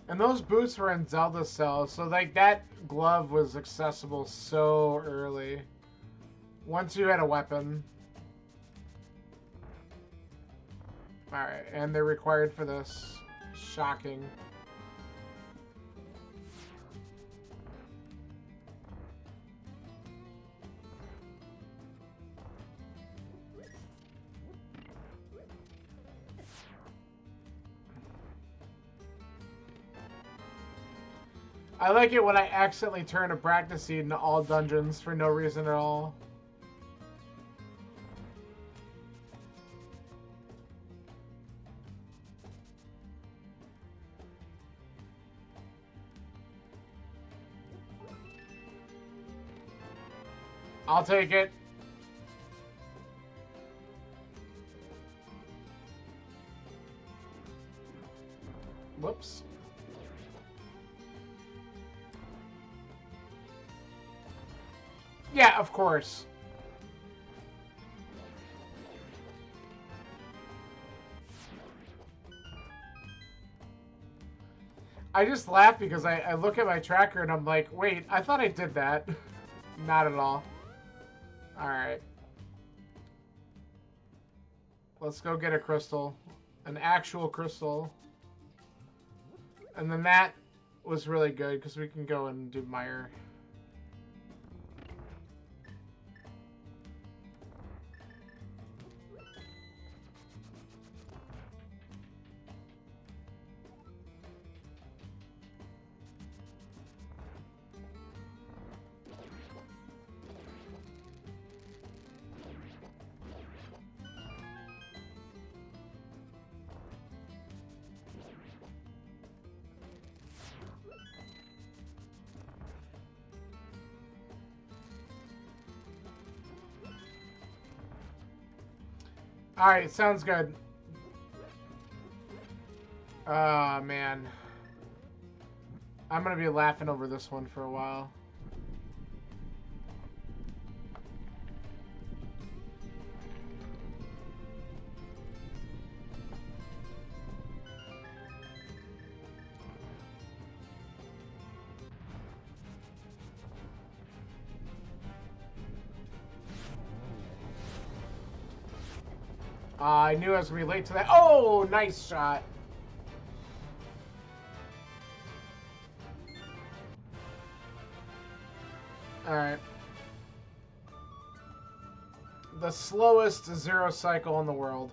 And those boots were in Zelda cells, so like that glove was accessible so early. Once you had a weapon. Alright, and they're required for this. Shocking. I like it when I accidentally turn a practice seed into all dungeons for no reason at all. I'll take it. Whoops. Yeah, of course. I just laugh because I look at my tracker and I'm like, wait, I thought I did that. Not at all. Alright. Let's go get a crystal. An actual crystal. And then that was really good because we can go and do Mire. Alright, sounds good. Ah, man. I'm gonna be laughing over this one for a while. I knew I was gonna be late to that. Oh, nice shot. Alright. The slowest zero cycle in the world.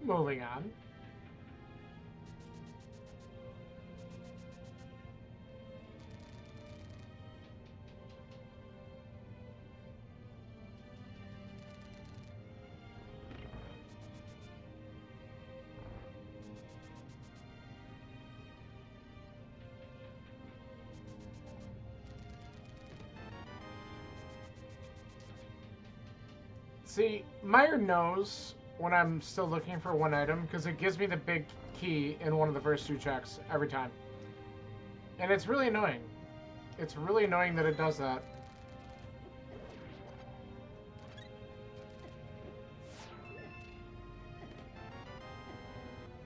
Moving on. See, Meyer knows when I'm still looking for one item because it gives me the big key in one of the first two checks every time. And it's really annoying. It's really annoying that it does that.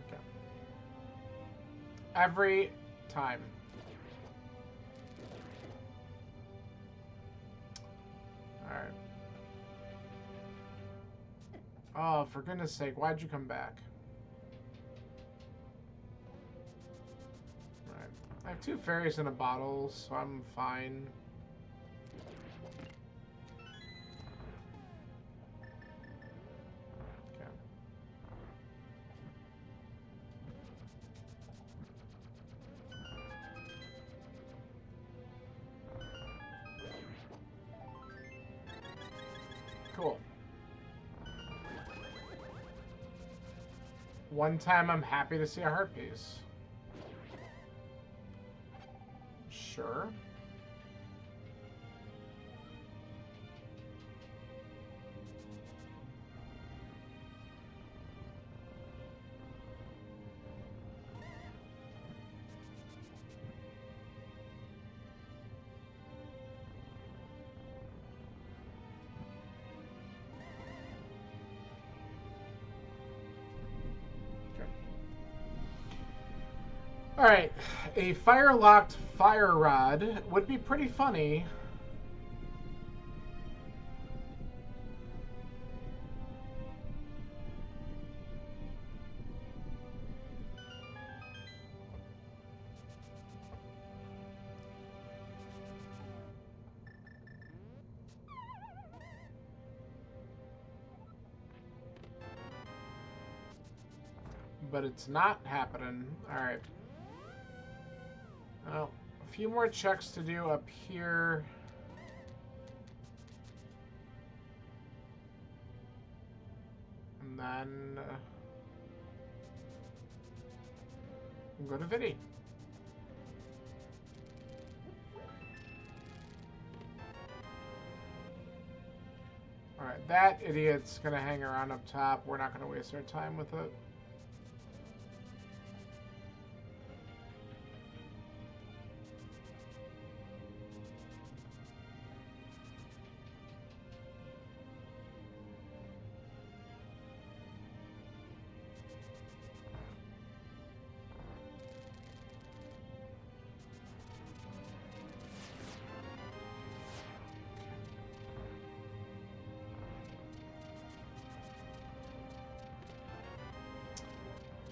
Okay. Every time. Alright. Oh, for goodness sake, why'd you come back? Right. I have 2 fairies in a bottle, so I'm fine. Okay. Cool. One time I'm happy to see a heart piece. Sure. Alright, a fire-locked fire rod would be pretty funny. But it's not happening. Alright. Well, a few more checks to do up here. And then we'll go to Vidi. Alright, That idiot's gonna hang around up top. We're not gonna waste our time with it.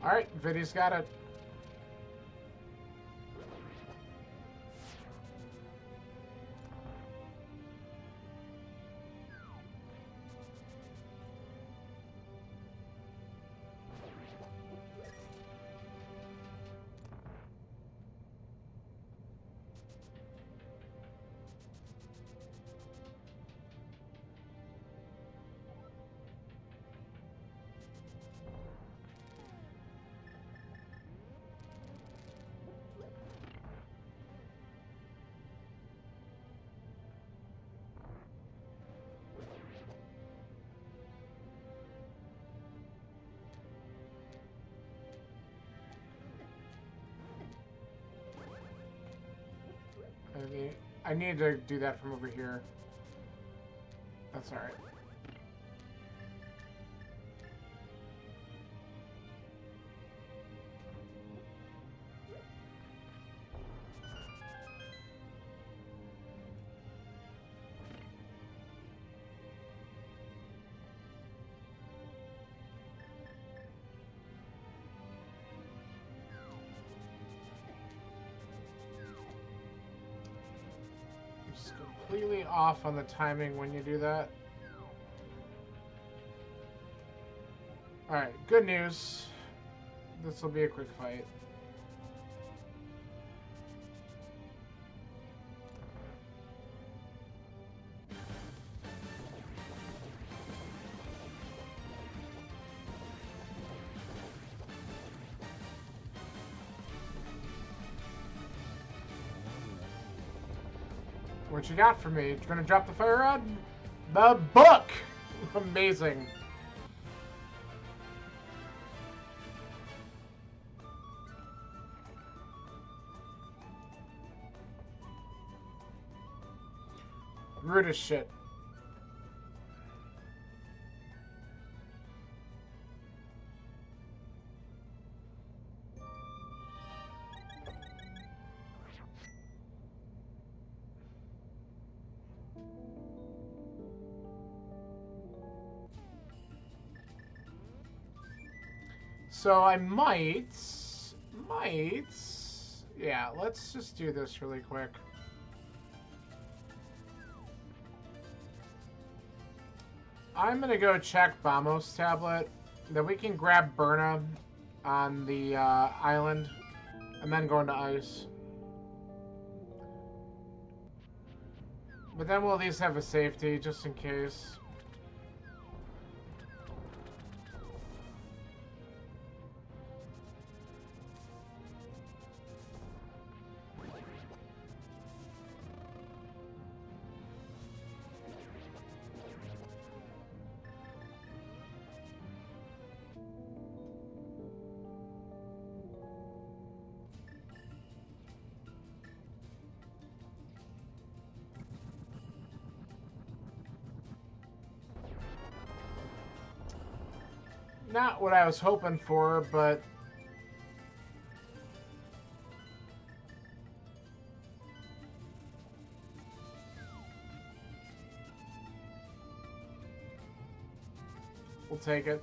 Alright, Viddy's got it. I need to do that from over here. That's alright. Completely off on the timing when you do that. Alright, good news. This will be a quick fight. What you got for me? You're gonna drop the fire rod? The book! Amazing. Rude as shit. So I might, yeah, let's just do this really quick. I'm gonna go check Bamos' tablet, then we can grab Berna on the island, and then go into ice. But then we'll at least have a safety, just in case. Not what I was hoping for, but we'll take it.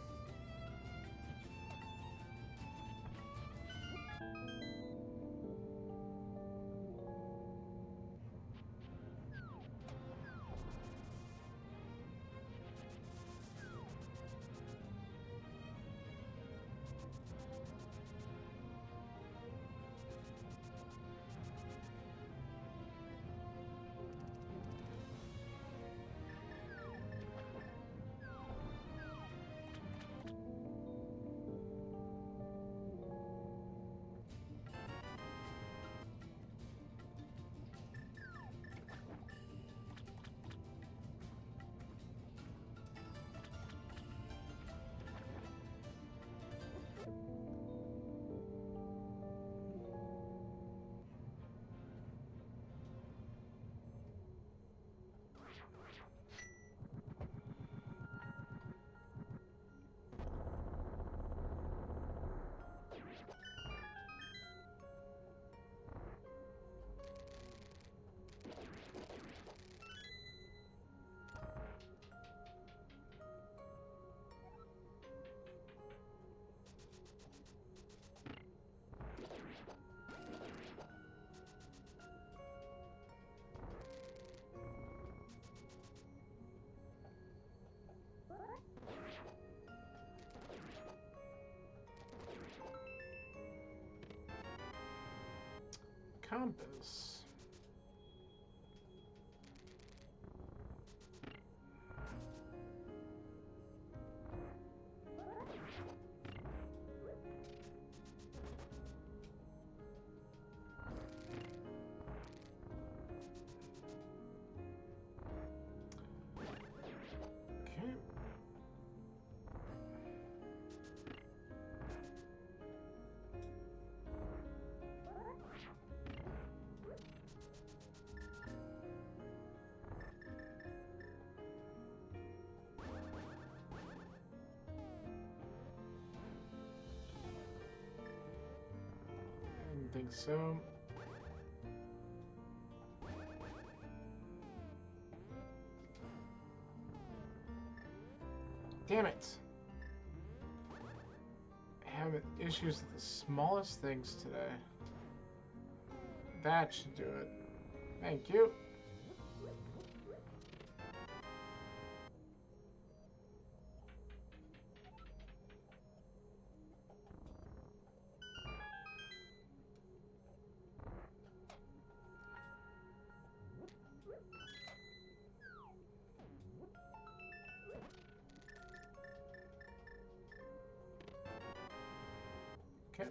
compass. I think so. Damn it. Having issues with the smallest things today. That should do it. Thank you. Okay.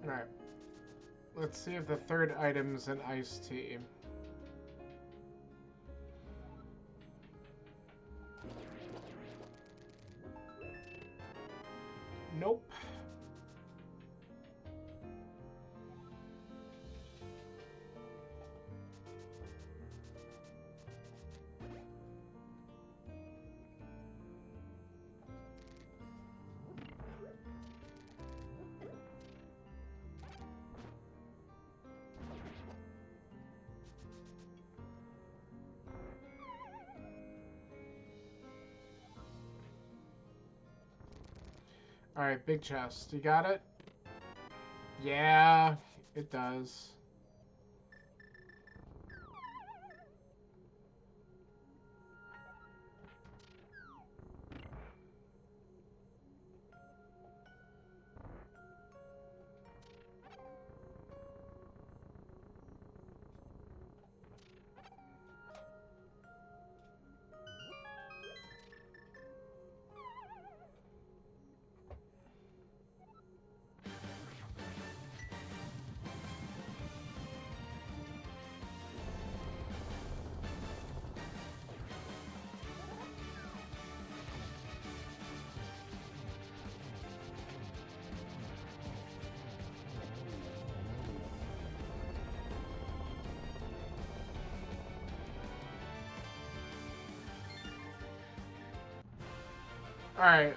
Alright. Let's see if the third item's an iced tea. Nope. Alright, big chest. You got it? Yeah, it does. Alright.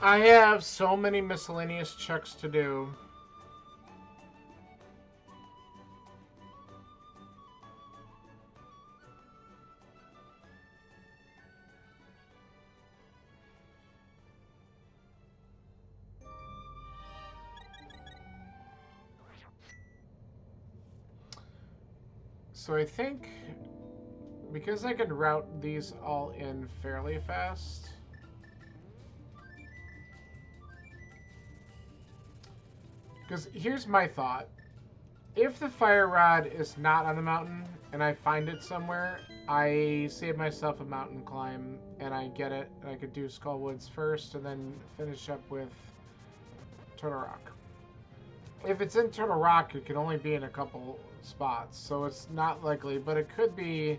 I have so many miscellaneous checks to do. So I think because I can route these all in fairly fast, because here's my thought. If the fire rod is not on the mountain and I find it somewhere, I save myself a mountain climb and I get it. And I could do Skull Woods first and then finish up with Turtle Rock. If it's in Turtle Rock, it can only be in a couple spots, so it's not likely, but it could be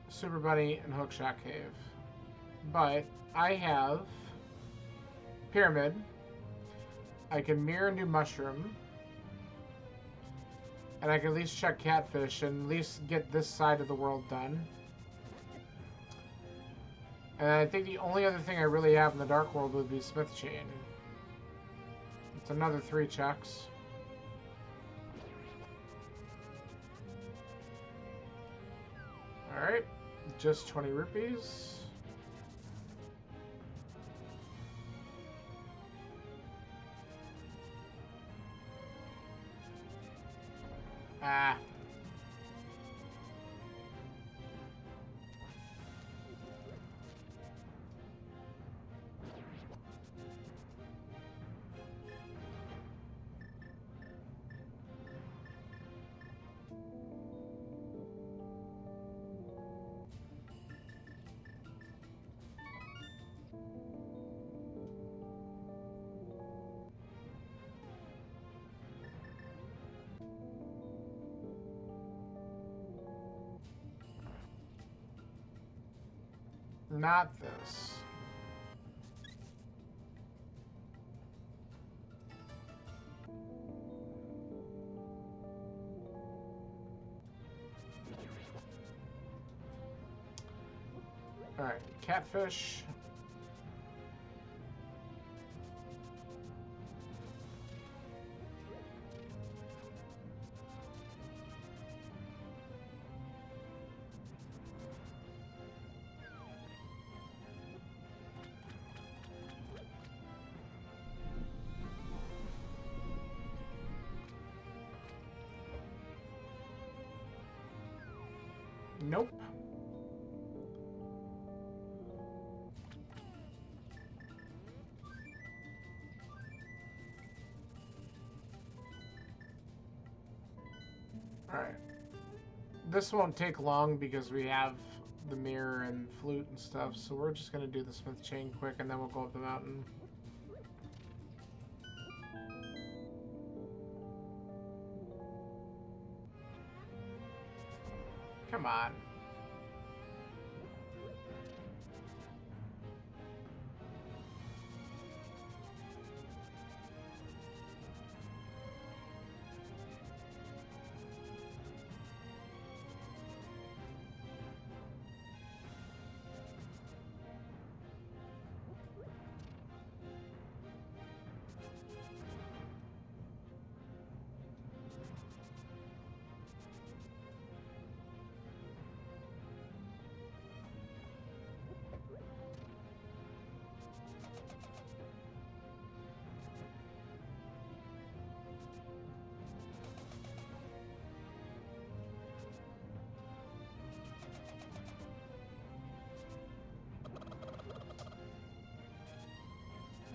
Super Bunny and Hookshot Cave. But I have pyramid. I can mirror a new mushroom. And I can at least check catfish and at least get this side of the world done. And I think the only other thing I really have in the Dark World would be Smith Chain. It's another 3 checks. Alright, just 20 rupees. Ah. Not this. All right, catfish. Nope. Alright. This won't take long because we have the mirror and flute and stuff, so we're just going to do the Smith Chain quick and then we'll go up the mountain. Come on.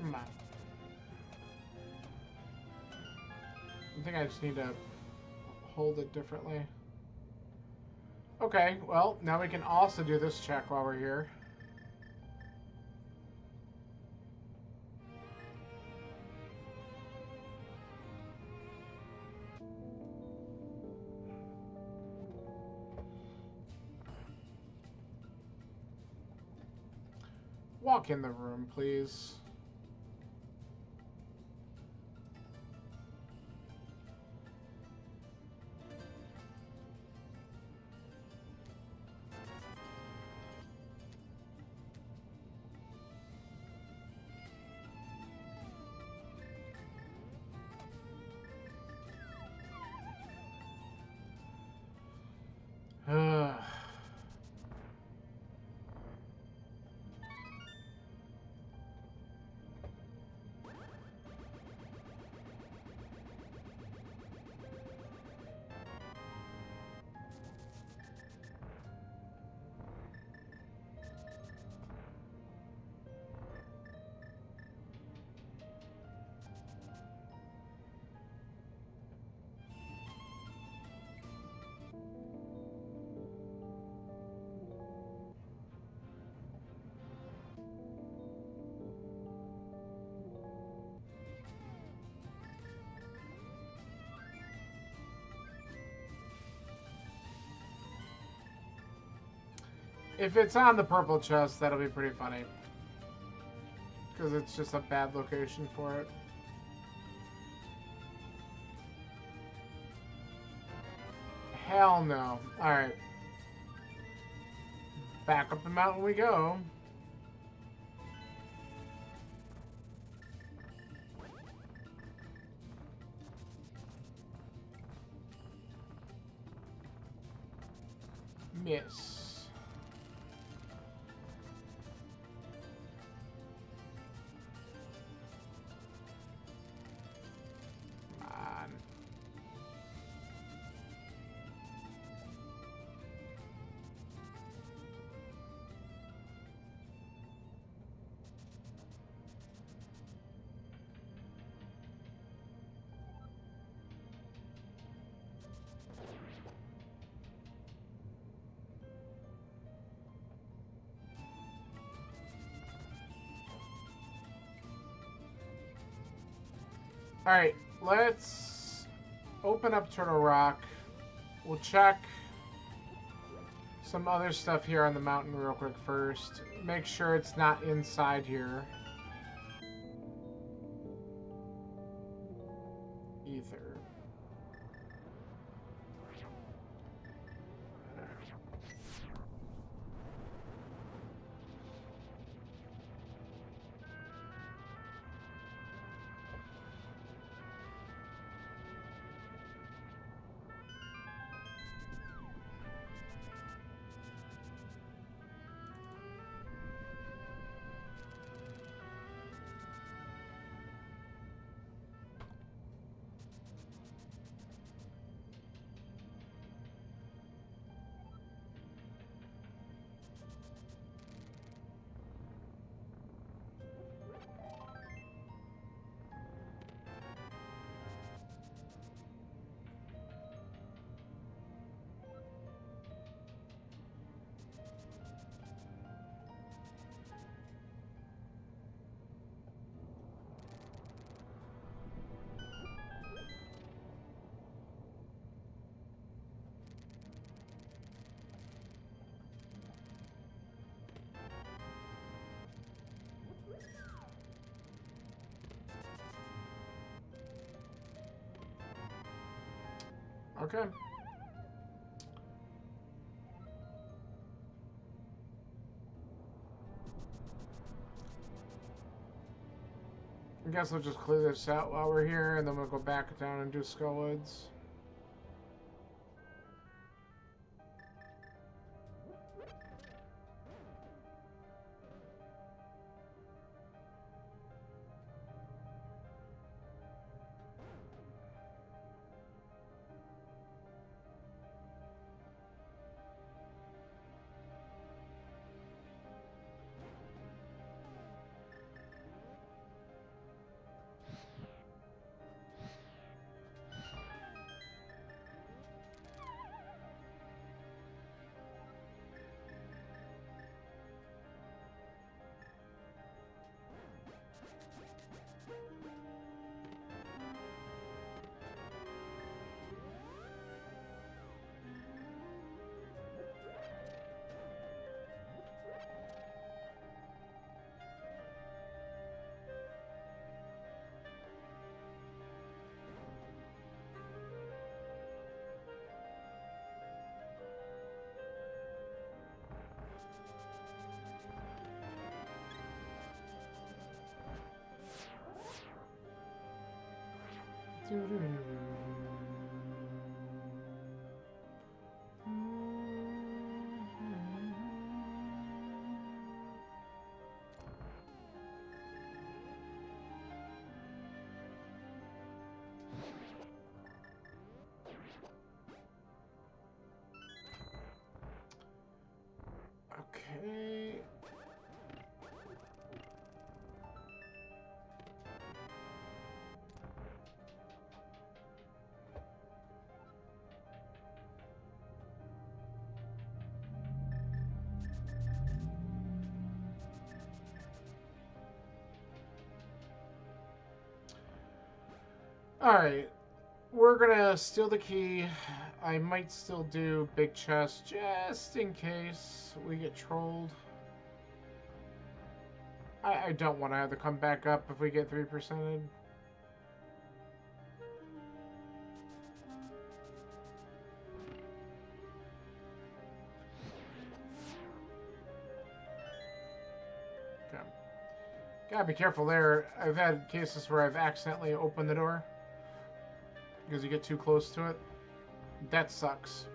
Come on. I think I just need to hold it differently. Okay, well, now we can also do this check while we're here. Walk in the room, please. If it's on the purple chest, that'll be pretty funny. because it's just a bad location for it. Hell no. Alright. Back up the mountain we go. Miss. Come on. Alright, let's open up Turtle Rock. We'll check some other stuff here on the mountain real quick first. Make sure it's not inside here. Ether. Okay. I guess we'll just clear this out while we're here, and then we'll go back down and do Skullwoods. Okay. Alright, we're gonna steal the key. I might still do big chest just in case we get trolled. I don't want to have to come back up if we get 3%. Okay. Gotta be careful there. I've had cases where I've accidentally opened the door because you get too close to it. That sucks.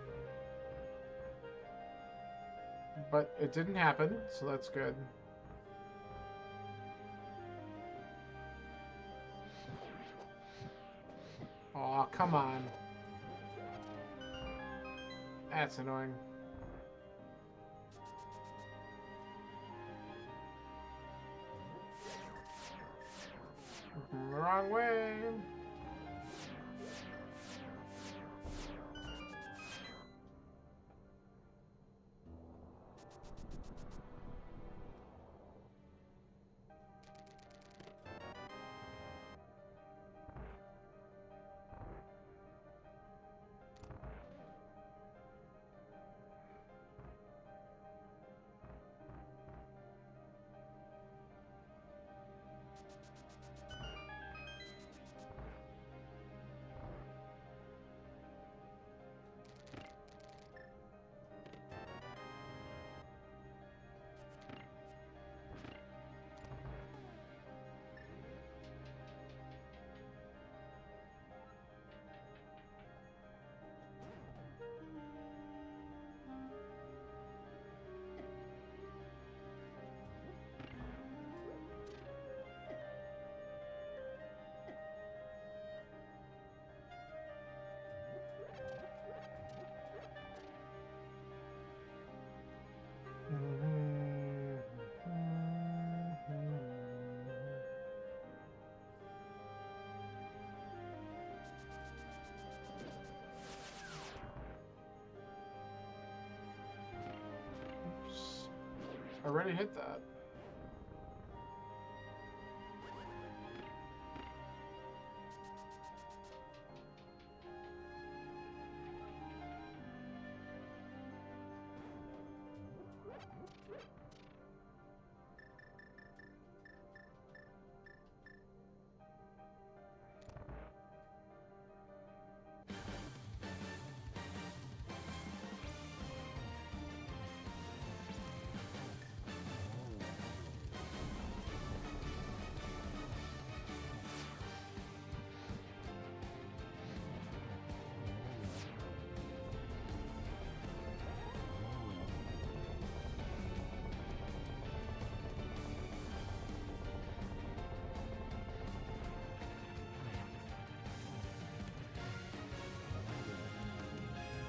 But it didn't happen, so that's good. Aw, come on. That's annoying. Wrong way. Oops. Already hit that.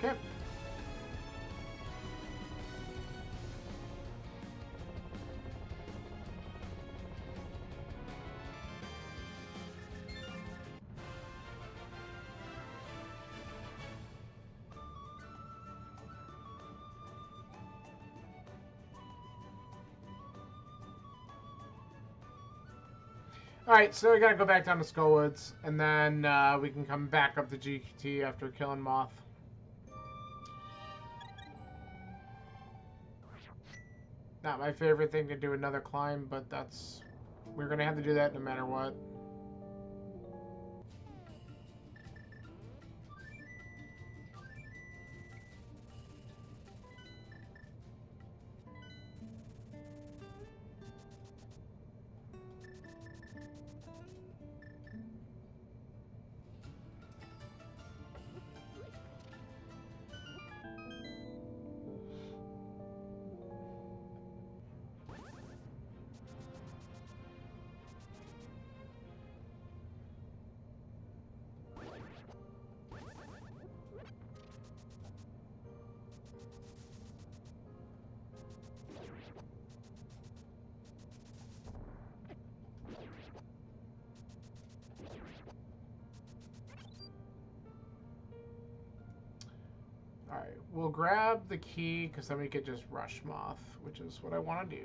Okay. Alright, so we gotta go back down to Skullwoods, and then we can come back up to GT after killing Moth. Not my favorite thing to do another climb, but that's... we're gonna have to do that no matter what. Alright, we'll grab the key, because then we could just rush Moth, which is what I want to do.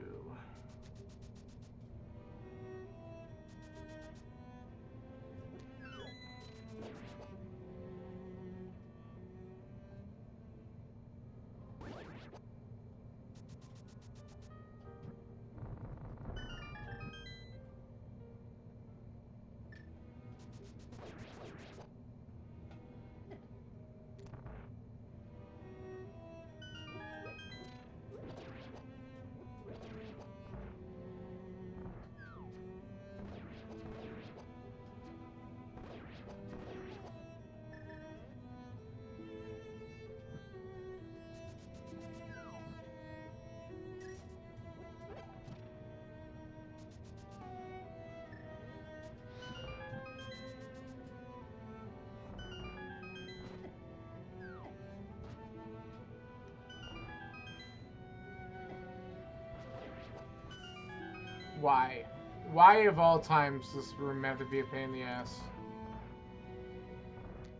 Why? Why of all times does this room have to be a pain in the ass?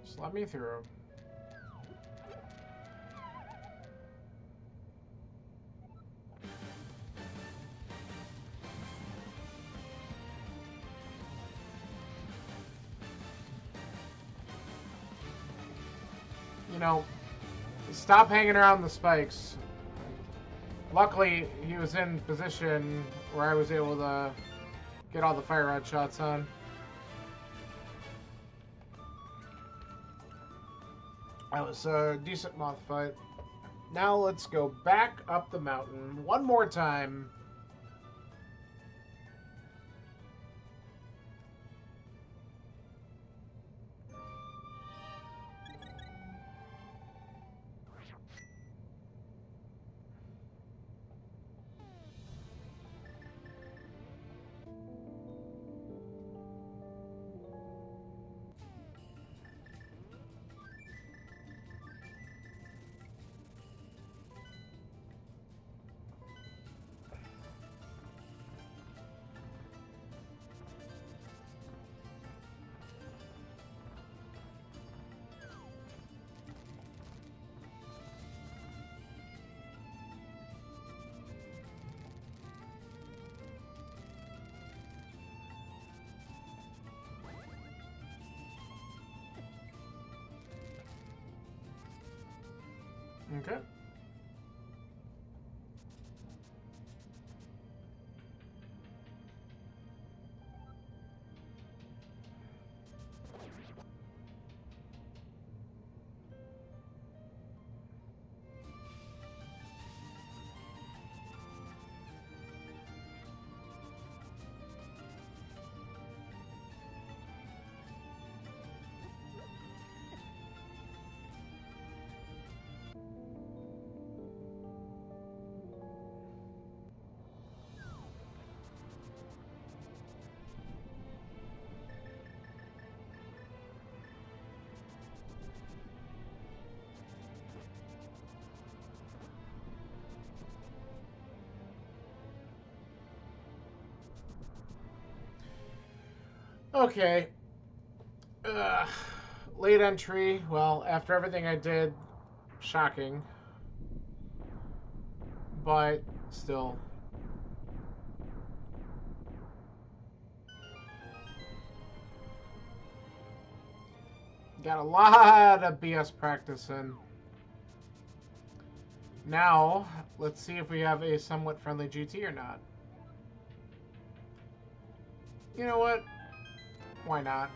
Just let me through. You know, stop hanging around the spikes. Luckily, he was in position where I was able to get all the fire rod shots on. That was a decent moth fight. Now let's go back up the mountain one more time. Okay. Okay. Late entry. Well, after everything I did, shocking. But still. Got a lot of BS practice in. Now, let's see if we have a somewhat friendly GT or not. You know what? Why not?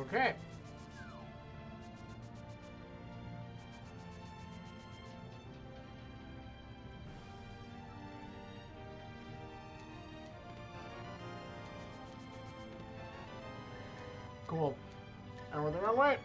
Okay. Cool. And we're the wrong way.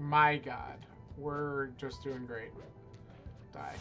My god. We're just doing great. Die.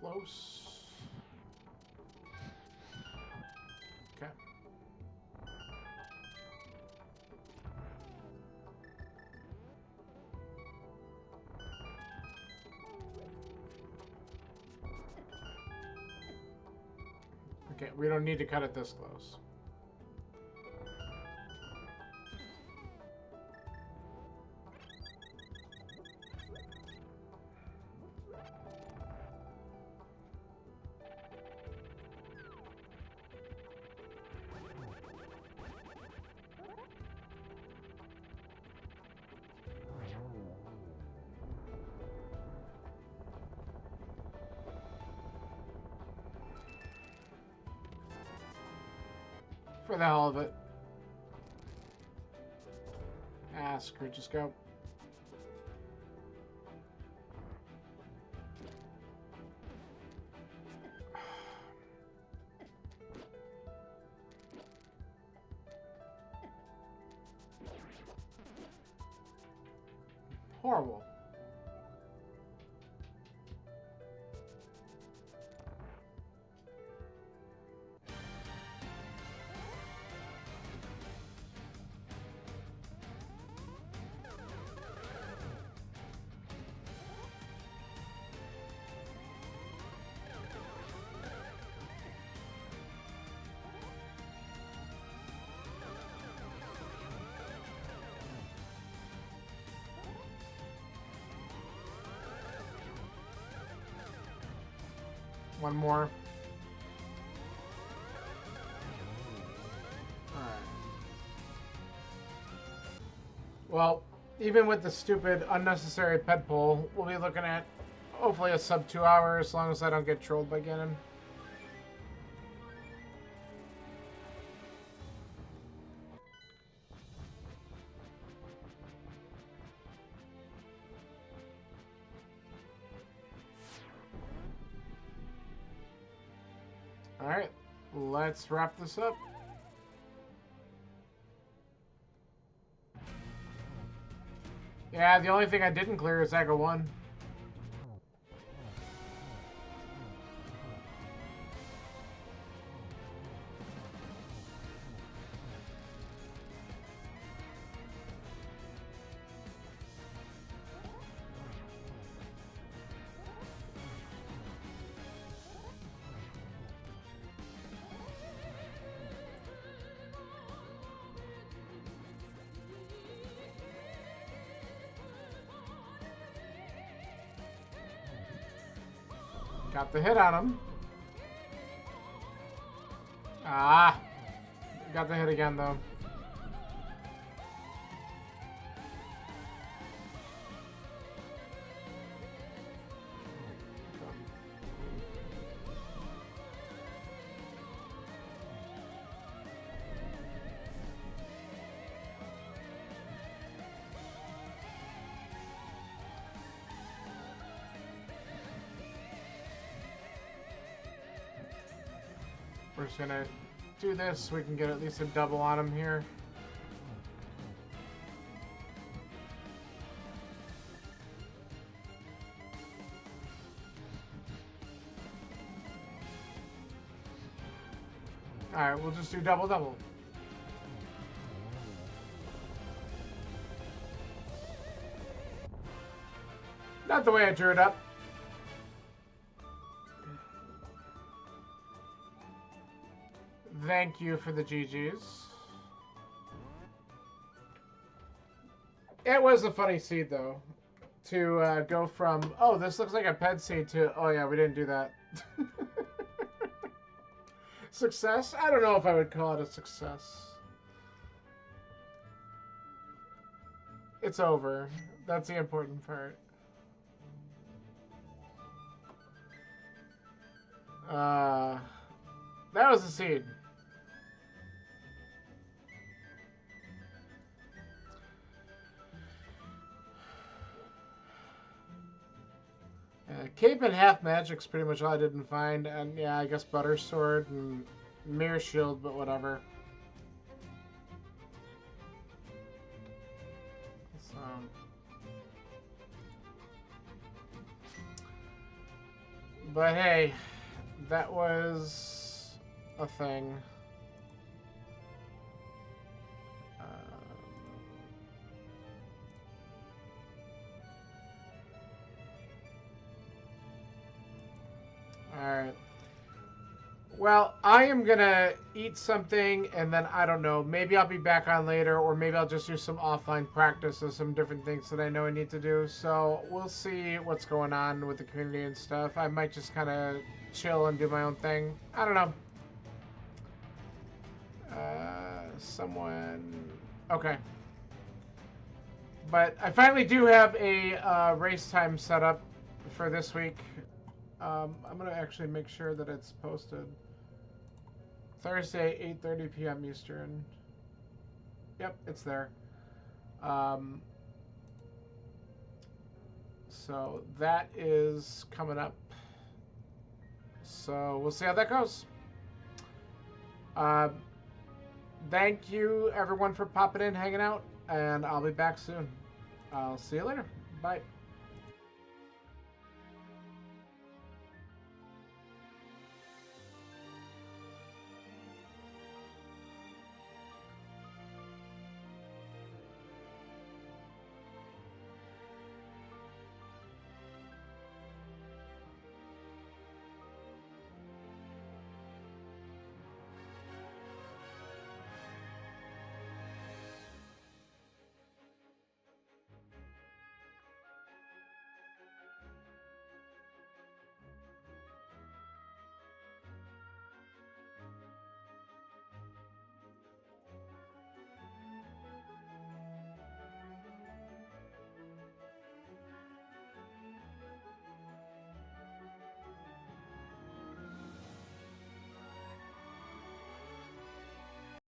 Close. Okay. Okay, we don't need to cut it this close. For the hell of it. Ah, screw it, just go. Horrible. One more. Alright. Well, even with the stupid, unnecessary ped pull, we'll be looking at hopefully a sub 2 hour as long as I don't get trolled by Ganon. Alright, let's wrap this up. Yeah, the only thing I didn't clear is Aga 1. Got the hit on him. Ah! Got the hit again, though. we're just gonna do this so we can get at least a double on him here. Alright, we'll just do double-double. Not the way I drew it up. Thank you for the GGs. It was a funny seed, though. To go from, oh, this looks like a ped seed, to, oh yeah, we didn't do that. Success? I don't know if I would call it a success. It's over. That's the important part. That was a seed. Cape and Half Magic's pretty much all I didn't find, and yeah, I guess Butter Sword and Mirror Shield, but whatever. So, but hey, that was a thing. Alright. Well, I am gonna eat something, and then, I don't know, maybe I'll be back on later, or maybe I'll just do some offline practice of some different things that I know I need to do. So, we'll see what's going on with the community and stuff. I might just kind of chill and do my own thing. I don't know. Someone... Okay. But I finally do have a race time set up for this week. I'm going to actually make sure that it's posted. Thursday, 8:30 p.m. Eastern. Yep, it's there. So that is coming up. So we'll see how that goes. Thank you, everyone, for popping in, hanging out, and I'll be back soon. I'll see you later. Bye.